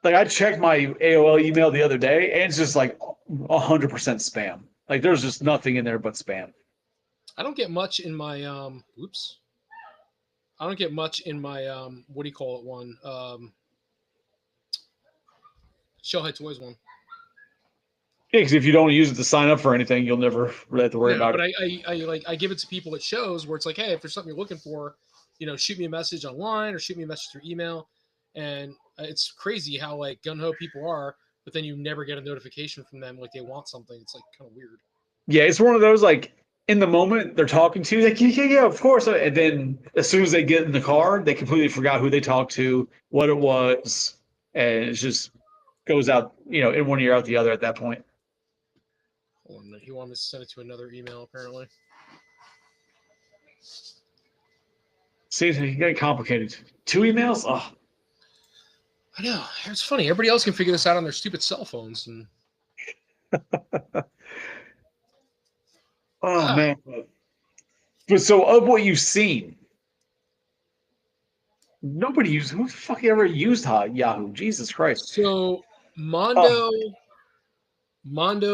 Like, I checked my AOL email the other day, and it's just like 100% spam. Like, there's just nothing in there but spam. I don't get much in my I don't get much in my what do you call it one? Shellhead Toys one. Yeah, because if you don't use it to sign up for anything, you'll never really have to worry about but it. I give it to people at shows where it's like, hey, if there's something you're looking for, shoot me a message online or shoot me a message through email. And it's crazy how like gung-ho people are, but then you never get a notification from them like they want something. It's like kind of weird. Yeah, it's one of those like in the moment they're talking to you, like yeah, of course. And then as soon as they get in the car, they completely forgot who they talked to, what it was, and it just goes out, in one ear out the other at that point. Hold on, he wanted to send it to another email apparently. See, you got complicated. 2 emails? Oh. I know. It's funny. Everybody else can figure this out on their stupid cell phones. And man. But so of what you've seen, nobody used. Who the fuck ever used Yahoo? Jesus Christ. So Mondo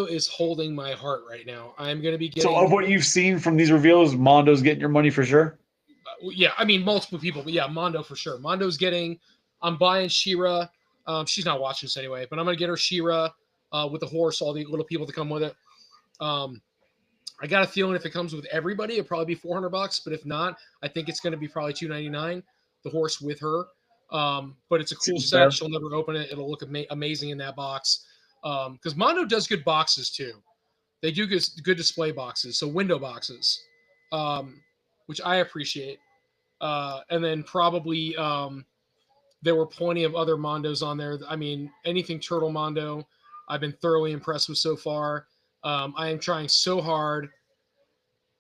is holding my heart right now. I'm going to be getting. So of what you've seen from these reveals, Mondo's getting your money for sure? Yeah, I mean, multiple people. But yeah, Mondo for sure. Mondo's getting. I'm buying She-Ra. She's not watching this anyway, but I'm going to get her She-Ra with the horse, all the little people to come with it. I got a feeling if it comes with everybody, it'll probably be $400. But if not, I think it's going to be probably $299. The horse with her. But it's a cool set. She'll never open it. It'll look amazing in that box. Because Mondo does good boxes too. They do good display boxes, so window boxes, which I appreciate. And then probably there were plenty of other Mondos on there. I mean, anything Turtle Mondo, I've been thoroughly impressed with so far. I am trying so hard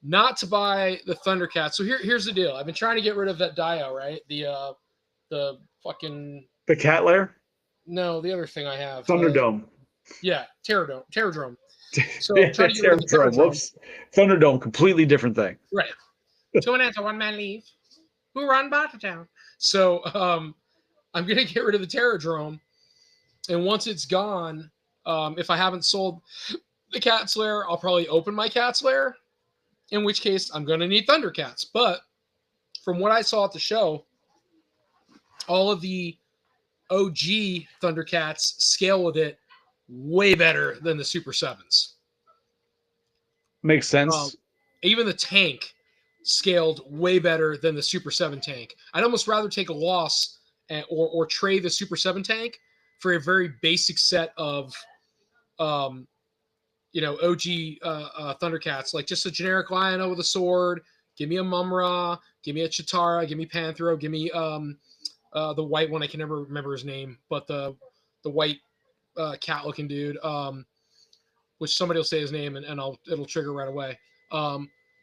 not to buy the Thundercat. So here's the deal. I've been trying to get rid of that Dio, right? The fucking the cat lair? No, the other thing I have. Thunderdome. Yeah, Terradrome. So Terradrome. Whoops. Thunderdome, completely different thing. Right. 2 minutes, a one-man leave. Who run Bartertown? So I'm gonna get rid of the Terradrome, and once it's gone, if I haven't sold the Cat's Lair, I'll probably open my Cat's Lair. In which case, I'm gonna need Thundercats. But from what I saw at the show, all of the OG Thundercats scale with it way better than the Super Sevens. Makes sense. Even the tank scaled way better than the Super 7 tank. I'd almost rather take a loss or trade the Super 7 tank for a very basic set of, OG Thundercats, like just a generic Lion-O with a sword. Give me a Mumra. Give me a Chitara. Give me Panthro. Give me the white one. I can never remember his name, but the white cat-looking dude. Which somebody will say his name and it'll trigger right away.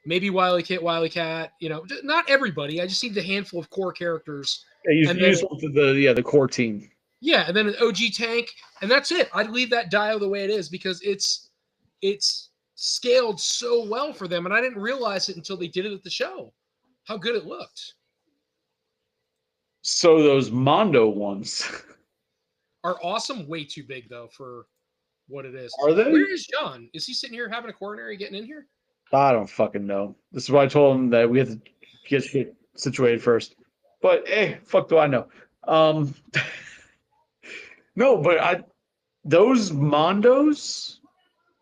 Maybe Wily Cat. Not everybody. I just need a handful of core characters. Yeah, you just want the core team. Yeah, and then an OG tank, and that's it. I'd leave that Dio the way it is because it's scaled so well for them, and I didn't realize it until they did it at the show. How good it looked. So those Mondo ones are awesome. Way too big though for what it is. Are they? Where is John? Is he sitting here having a coronary getting in here? I don't fucking know. This is why I told him that we have to get shit situated first. But hey, fuck do I know? No, but those Mondos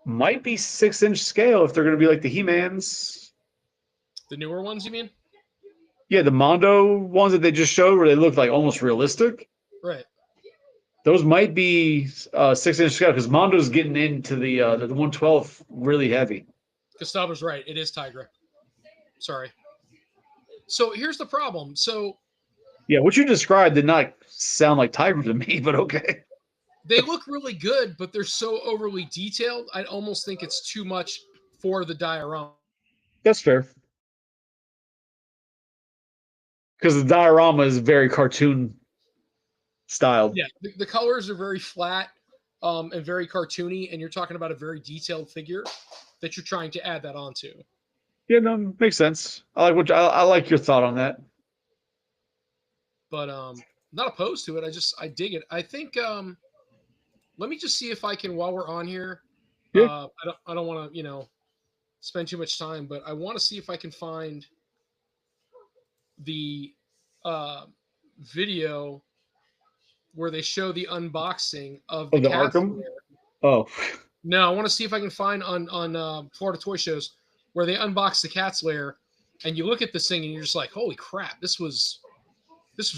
might be 6-inch scale if they're going to be like the He-Mans. The newer ones, you mean? Yeah, the Mondo ones that they just showed where they look like almost realistic. Right. Those might be 6-inch scale because Mondo's getting into the 112 really heavy. Gustavo's right. It is Tigra. Sorry. So here's the problem. So yeah, what you described did not sound like Tigra to me, but okay. They look really good, but they're so overly detailed. I almost think it's too much for the diorama. That's fair. Because the diorama is very cartoon styled. Yeah, the colors are very flat and very cartoony, and you're talking about a very detailed figure that you're trying to add that onto. Yeah, no, makes sense. I like your thought on that. But not opposed to it. I dig it. I think let me just see if I can while we're on here. Yeah. I don't want to, spend too much time, but I want to see if I can find the video where they show the unboxing of the Arkham. Oh. No, I want to see if I can find on Florida Toy Shows where they unbox the Cat's Lair, and you look at this thing and you're just like, holy crap, this was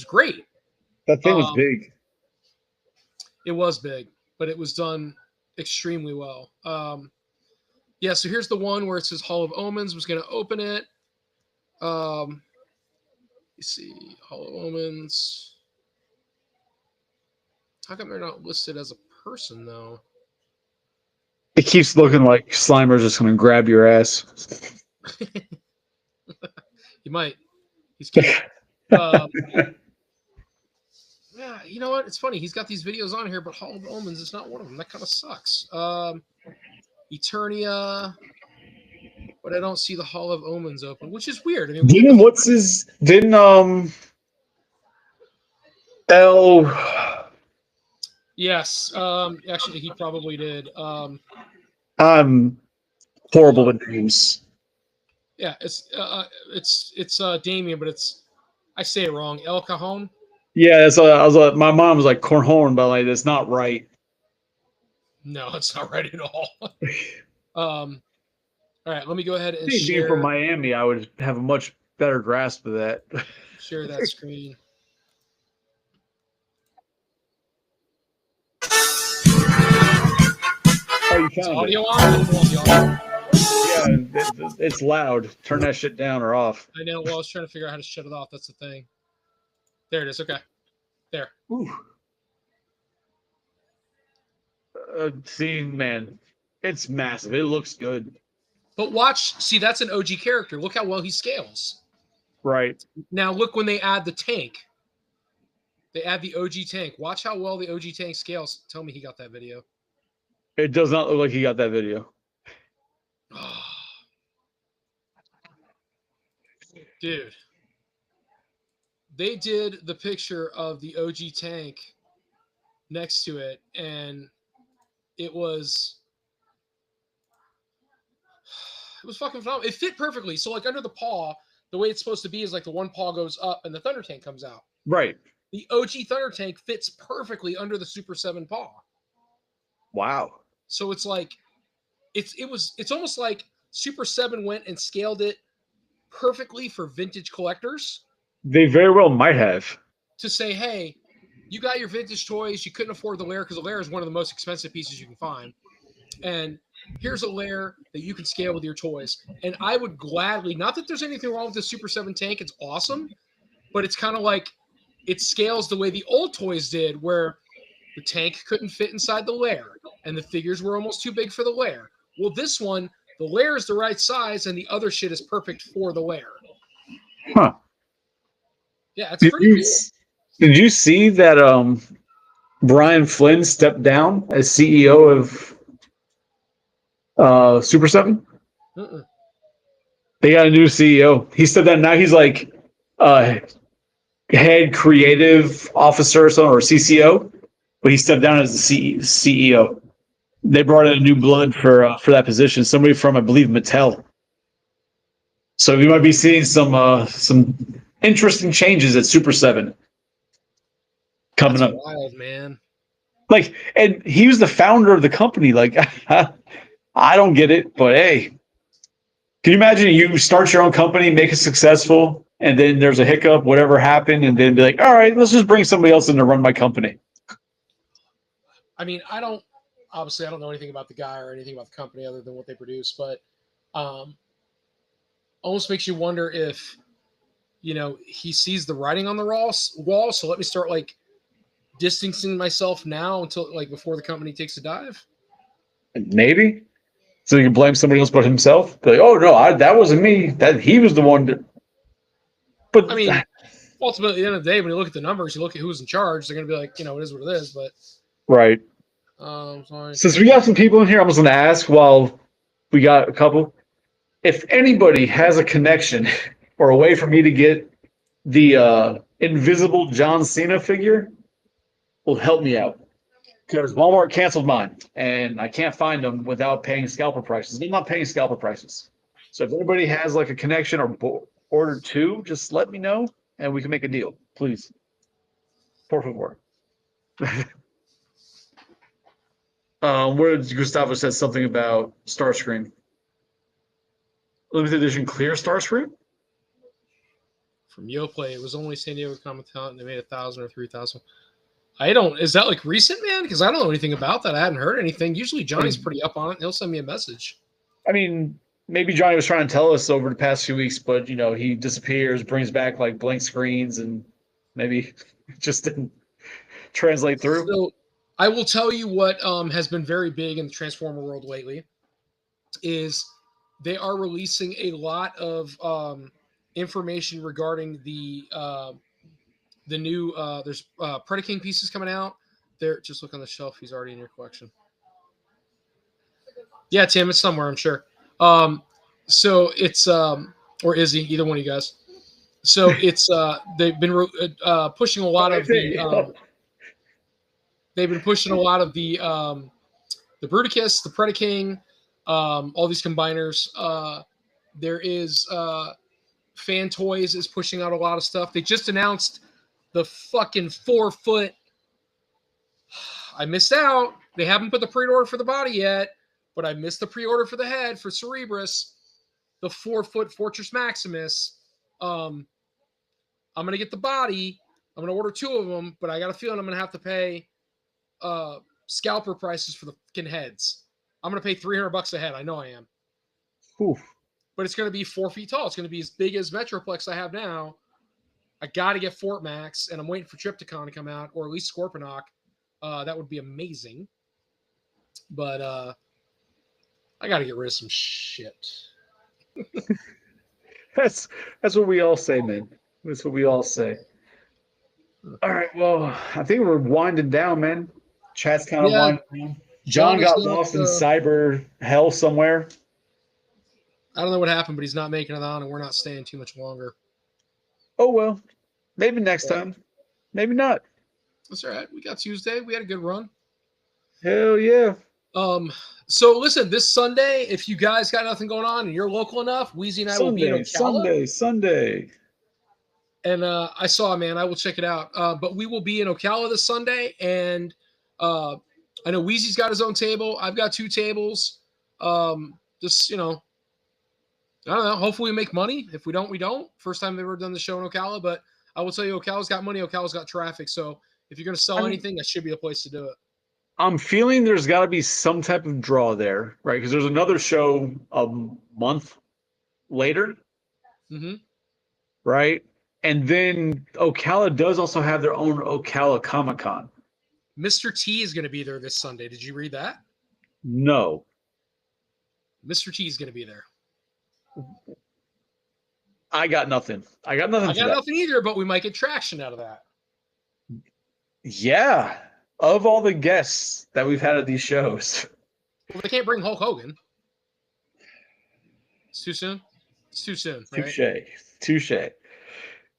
great. That thing was big. It was big, but it was done extremely well. Yeah, so here's the one where it says Hall of Omens. Was going to open it. Let's see, Hall of Omens. How come they're not listed as a person, though? It keeps looking like Slimer's just going to grab your ass. He might. He's cute. Yeah, you know what? It's funny. He's got these videos on here, but Hall of Omens is not one of them. That kind of sucks. Eternia, but I don't see the Hall of Omens open, which is weird. I mean, didn't L? Yes, actually, he probably did. I'm horrible with names. Yeah, it's Damien, but I say it wrong. El Cajon. Yeah, I was like, my mom was like Cornhorn, but like that's not right. No, it's not right at all. All right, let me go ahead and share. Being from Miami, I would have a much better grasp of that. Share that screen. Oh, you found audio it. on? Yeah, it's loud. Turn that shit down or off. I know. Well, I was trying to figure out how to shut it off. That's the thing. There it is. Okay. There. See, man, it's massive. It looks good. But watch. See, that's an OG character. Look how well he scales. Right. Now, look when they add the tank. They add the OG tank. Watch how well the OG tank scales. Tell me he got that video. It does not look like he got that video. Dude. they did the picture of the OG tank next to it, and it was fucking phenomenal. It fit perfectly. So like under the paw, the way it's supposed to be is like the one paw goes up and the Thunder Tank comes out. Right. The OG Thunder Tank fits perfectly under the Super 7 paw. Wow. So it's like it's almost like Super 7 went and scaled it perfectly for vintage collectors. They very well might have. To say, hey, you got your vintage toys, you couldn't afford the lair because the lair is one of the most expensive pieces you can find. And here's a lair that you can scale with your toys. And I would gladly, not that there's anything wrong with the Super 7 tank, it's awesome, but it's kind of like it scales the way the old toys did, where the tank couldn't fit inside the lair and the figures were almost too big for the lair. Well, this one, the lair is the right size and the other shit is perfect for the lair. Huh. Yeah, it's pretty cool. Did you see that Brian Flynn stepped down as CEO of Super 7? Mm-mm. They got a new CEO. He stepped down. Now he's like head creative officer or something, or CCO, but he stepped down as the CEO. They brought in a new blood for that position, somebody from, I believe, Mattel. So we might be seeing some interesting changes at Super 7 coming That's up. wild, man. Like, and he was the founder of the company. Like, I don't get it, but hey, can you imagine you start your own company, make it successful, and then there's a hiccup, whatever happened, and then be like, all right, let's just bring somebody else in to run my company. I mean, I don't know anything about the guy or anything about the company other than what they produce, but almost makes you wonder if, he sees the writing on the wall. So let me start like distancing myself now until like before the company takes a dive. Maybe. So you can blame somebody else but himself. Be like, oh no, that wasn't me. That he was the one. But I mean, ultimately, at the end of the day, when you look at the numbers, you look at who's in charge. They're going to be like, it is what it is. But right. Sorry. Since we got some people in here, I was going to ask while we got a couple, if anybody has a connection or a way for me to get the invisible John Cena figure, will help me out. Because Walmart canceled mine, and I can't find them without paying scalper prices. I'm not paying scalper prices. So if anybody has like a connection or order two, just let me know, and we can make a deal, please. Por favor. Where Gustavo said something about Starscream. Limited edition clear Starscream? From YoPlay, it was only San Diego Comic-Con, and they made 1,000 or 3,000. Is that like recent, man? Because I don't know anything about that. I hadn't heard anything. Usually Johnny's pretty up on it. He'll send me a message. I mean, maybe Johnny was trying to tell us over the past few weeks, but he disappears, brings back like blank screens, and maybe it just didn't translate through. So I will tell you what has been very big in the Transformer world lately is they are releasing a lot of information regarding the new there's Predaking pieces coming out. There, just look on the shelf. He's already in your collection. Yeah, Tim, it's somewhere, I'm sure. So it's or Izzy, either one of you guys. So it's they've been pushing a lot of the they've been pushing a lot of the Bruticus, the Predaking, all these combiners. There is Fan Toys is pushing out a lot of stuff. They just announced the fucking 4-foot. I missed out. They haven't put the pre-order for the body yet, but I missed the pre-order for the head for Cerebrus, the 4-foot Fortress Maximus. I'm gonna get the body. I'm gonna order 2 of them, but I got a feeling I'm gonna have to pay scalper prices for the fucking heads. I'm gonna pay $300 a head. I know I am. Oof. But it's gonna be 4 feet tall. It's gonna be as big as Metroplex I have now. I got to get Fort Max, and I'm waiting for Trypticon to come out, or at least Scorponok. That would be amazing. But I got to get rid of some shit. That's what we all say, man. That's what we all say. All right, well, I think we're winding down, man. Chat's kind of winding down. John got lost in cyber hell somewhere. I don't know what happened, but he's not making it on, and we're not staying too much longer. Oh, well. Maybe next time. Maybe not. That's all right. We got Tuesday. We had a good run. Hell yeah. So listen, this Sunday, if you guys got nothing going on and you're local enough, Wheezy and I will be in Ocala. Sunday. And I saw, man, I will check it out. But we will be in Ocala this Sunday, and I know Wheezy's got his own table. I've got 2 tables. Just, I don't know. Hopefully we make money. If we don't, we don't. First time they've ever done the show in Ocala, but I will tell you, Ocala's got money. Ocala's got traffic. So if you're going to sell anything, that should be the place to do it. I'm feeling there's got to be some type of draw there, right? Because there's another show a month later, right? And then Ocala does also have their own Ocala Comic Con. Mr. T is going to be there this Sunday. Did you read that? No. Mr. T is going to be there. I got nothing. I got nothing either, but we might get traction out of that. Yeah. Of all the guests that we've had at these shows. Well, they can't bring Hulk Hogan. It's too soon? It's too soon, right? Touche.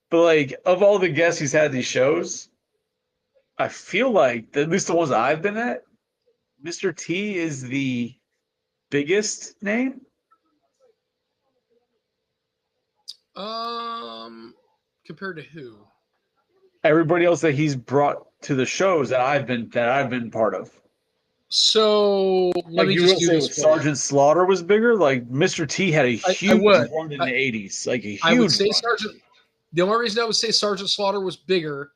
But, like, of all the guests he's had at these shows, I feel like, at least the ones I've been at, Mr. T is the biggest name. Compared to who? Everybody else that he's brought to the shows that I've been part of. So let me just do this. Sergeant Slaughter was bigger. Like Mr. T had a huge run in the 80s. Like a huge. I would say Sergeant. The only reason I would say Sergeant Slaughter was bigger,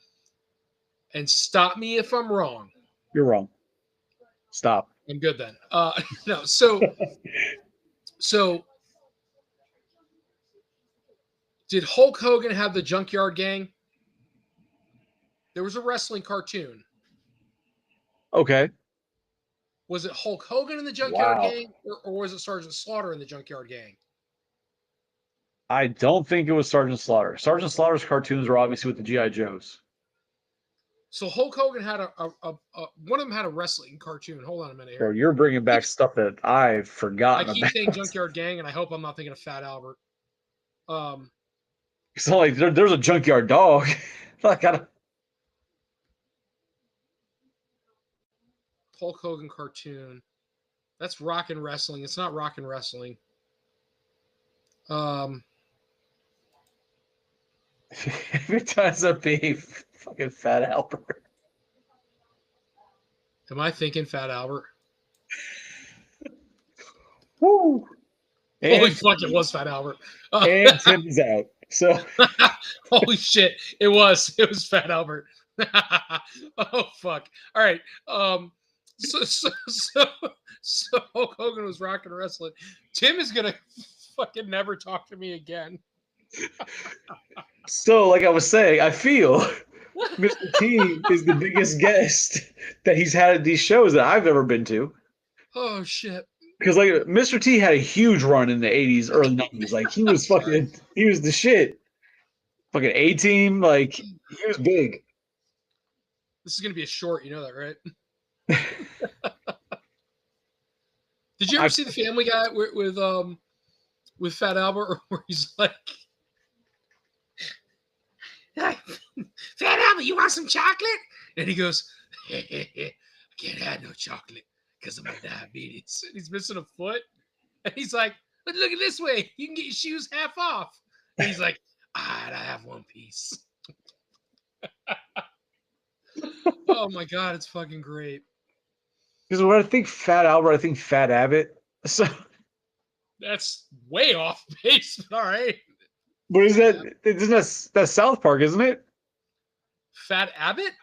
and stop me if I'm wrong. You're wrong. Stop. I'm good then. No, so did Hulk Hogan have the Junkyard Gang? There was a wrestling cartoon. Okay. Was it Hulk Hogan in the Junkyard Gang, or was it Sergeant Slaughter in the Junkyard Gang? I don't think it was Sergeant Slaughter. Sergeant Slaughter's cartoons were obviously with the G.I. Joes. So Hulk Hogan had one of them had a wrestling cartoon. Hold on a minute here. Bro, you're bringing back stuff that I've forgotten I keep saying Junkyard Gang, and I hope I'm not thinking of Fat Albert. It's not like there's a Junkyard Dog. Like Hulk Hogan cartoon. That's Rockin' Wrestling. It's not Rockin' Wrestling. It turns up being fucking Fat Albert. Am I thinking Fat Albert? Woo! Holy fuck, it was Fat Albert. And Tim's out. So holy shit, it was Fat Albert. Oh fuck. All right. So Hulk Hogan was Rockin' Wrestling. Tim is gonna fucking never talk to me again. So, like I was saying, I feel Mr. T is the biggest guest that he's had at these shows that I've ever been to. Oh shit. Because like Mr. T had a huge run in the 80s, early 90s. Like he was he was the shit. Fucking A-Team, like he was big. This is gonna be a short, you know that, right? Did you ever see the Family Guy with Fat Albert, where he's like, "Fat Albert, you want some chocolate?" And he goes, "I can't have no chocolate because of my diabetes." And he's missing a foot, and he's like, "But look at this way, you can get your shoes half off." And he's like, "I have one piece." Oh my god, it's fucking great. Because when I think Fat Albert, I think Fat Abbott. So that's way off base, but all right. But that's South Park, isn't it? Fat Abbott?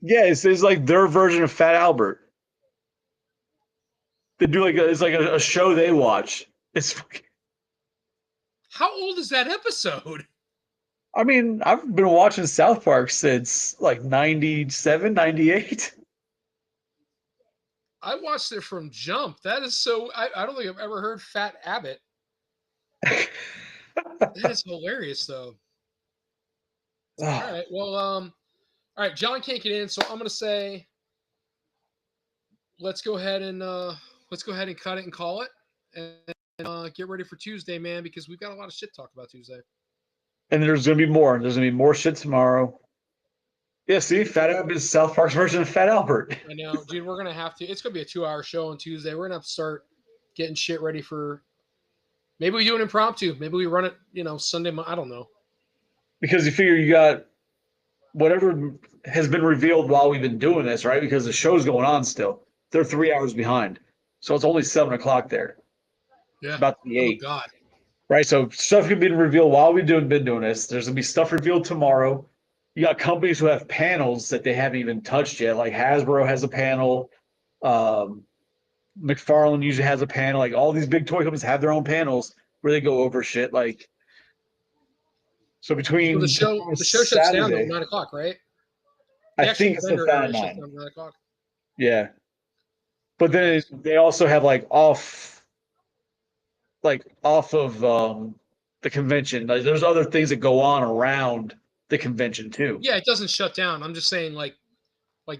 Yeah, it's like their version of Fat Albert. They do it's like a show they watch. It's fucking... How old is that episode? I mean, I've been watching South Park since like 97, 98. I watched it from Jump. That is so... I don't think I've ever heard Fat Abbott. That is hilarious, though. All right. Well, all right. John can't get in, so I'm gonna say, let's go ahead and cut it and call it, and get ready for Tuesday, man, because we've got a lot of shit to talk about Tuesday. And there's gonna be more. There's gonna be more shit tomorrow. Yeah, see, Fat Albert is South Park's version of Fat Albert. I know, dude. We're gonna have to. It's gonna be a 2-hour show on Tuesday. We're gonna have to start getting shit ready for. Maybe we do an impromptu. Maybe we run it, Sunday. I don't know. Because you figure you got whatever has been revealed while we've been doing this, right? Because the show's going on still. They're 3 hours behind, so it's only 7 o'clock there. Yeah, It's about to be 8. Oh God. Right, so stuff can be revealed while we've been doing this. There's gonna be stuff revealed tomorrow. You got companies who have panels that they haven't even touched yet. Like Hasbro has a panel. McFarlane usually has a panel. Like all these big toy companies have their own panels where they go over shit. Like so between Well, the show shuts down at 9 o'clock, right? I think it's the at 9. 9 o'clock. Yeah, but then they also have off of the convention. Like there's other things that go on around the convention too. Yeah, it doesn't shut down. I'm just saying, like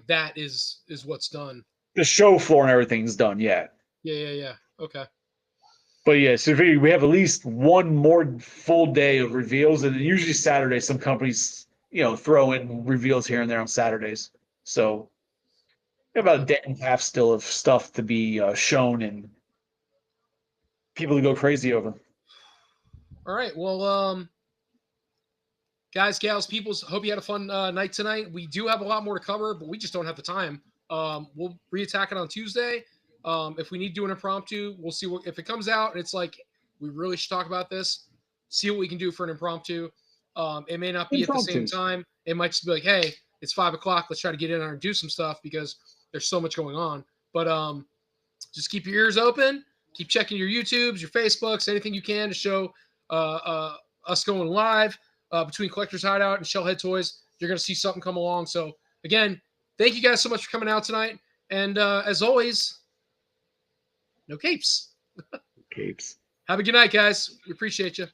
that is what's done. The show floor and everything's done. Yeah. Yeah. Okay. But yeah, so we have at least one more full day of reveals, and usually Saturday some companies throw in reveals here and there on Saturdays. So we have about a day and a half still of stuff to be shown and people to go crazy over. All right. Well, guys, gals, peoples, hope you had a fun night tonight. We do have a lot more to cover, but we just don't have the time. We'll reattack it on Tuesday. If we need to do an impromptu, we'll see if it comes out and it's like we really should talk about this. See what we can do for an impromptu. It may not be at the same time. It might just be like, hey, it's 5 o'clock. Let's try to get in there and do some stuff because there's so much going on. But just keep your ears open. Keep checking your YouTubes, your Facebooks, anything you can to show us going live between Collector's Hideout and Shellhead Toys. You're going to see something come along. So, again, thank you guys so much for coming out tonight. And as always, no capes. Capes. Have a good night, guys. We appreciate you.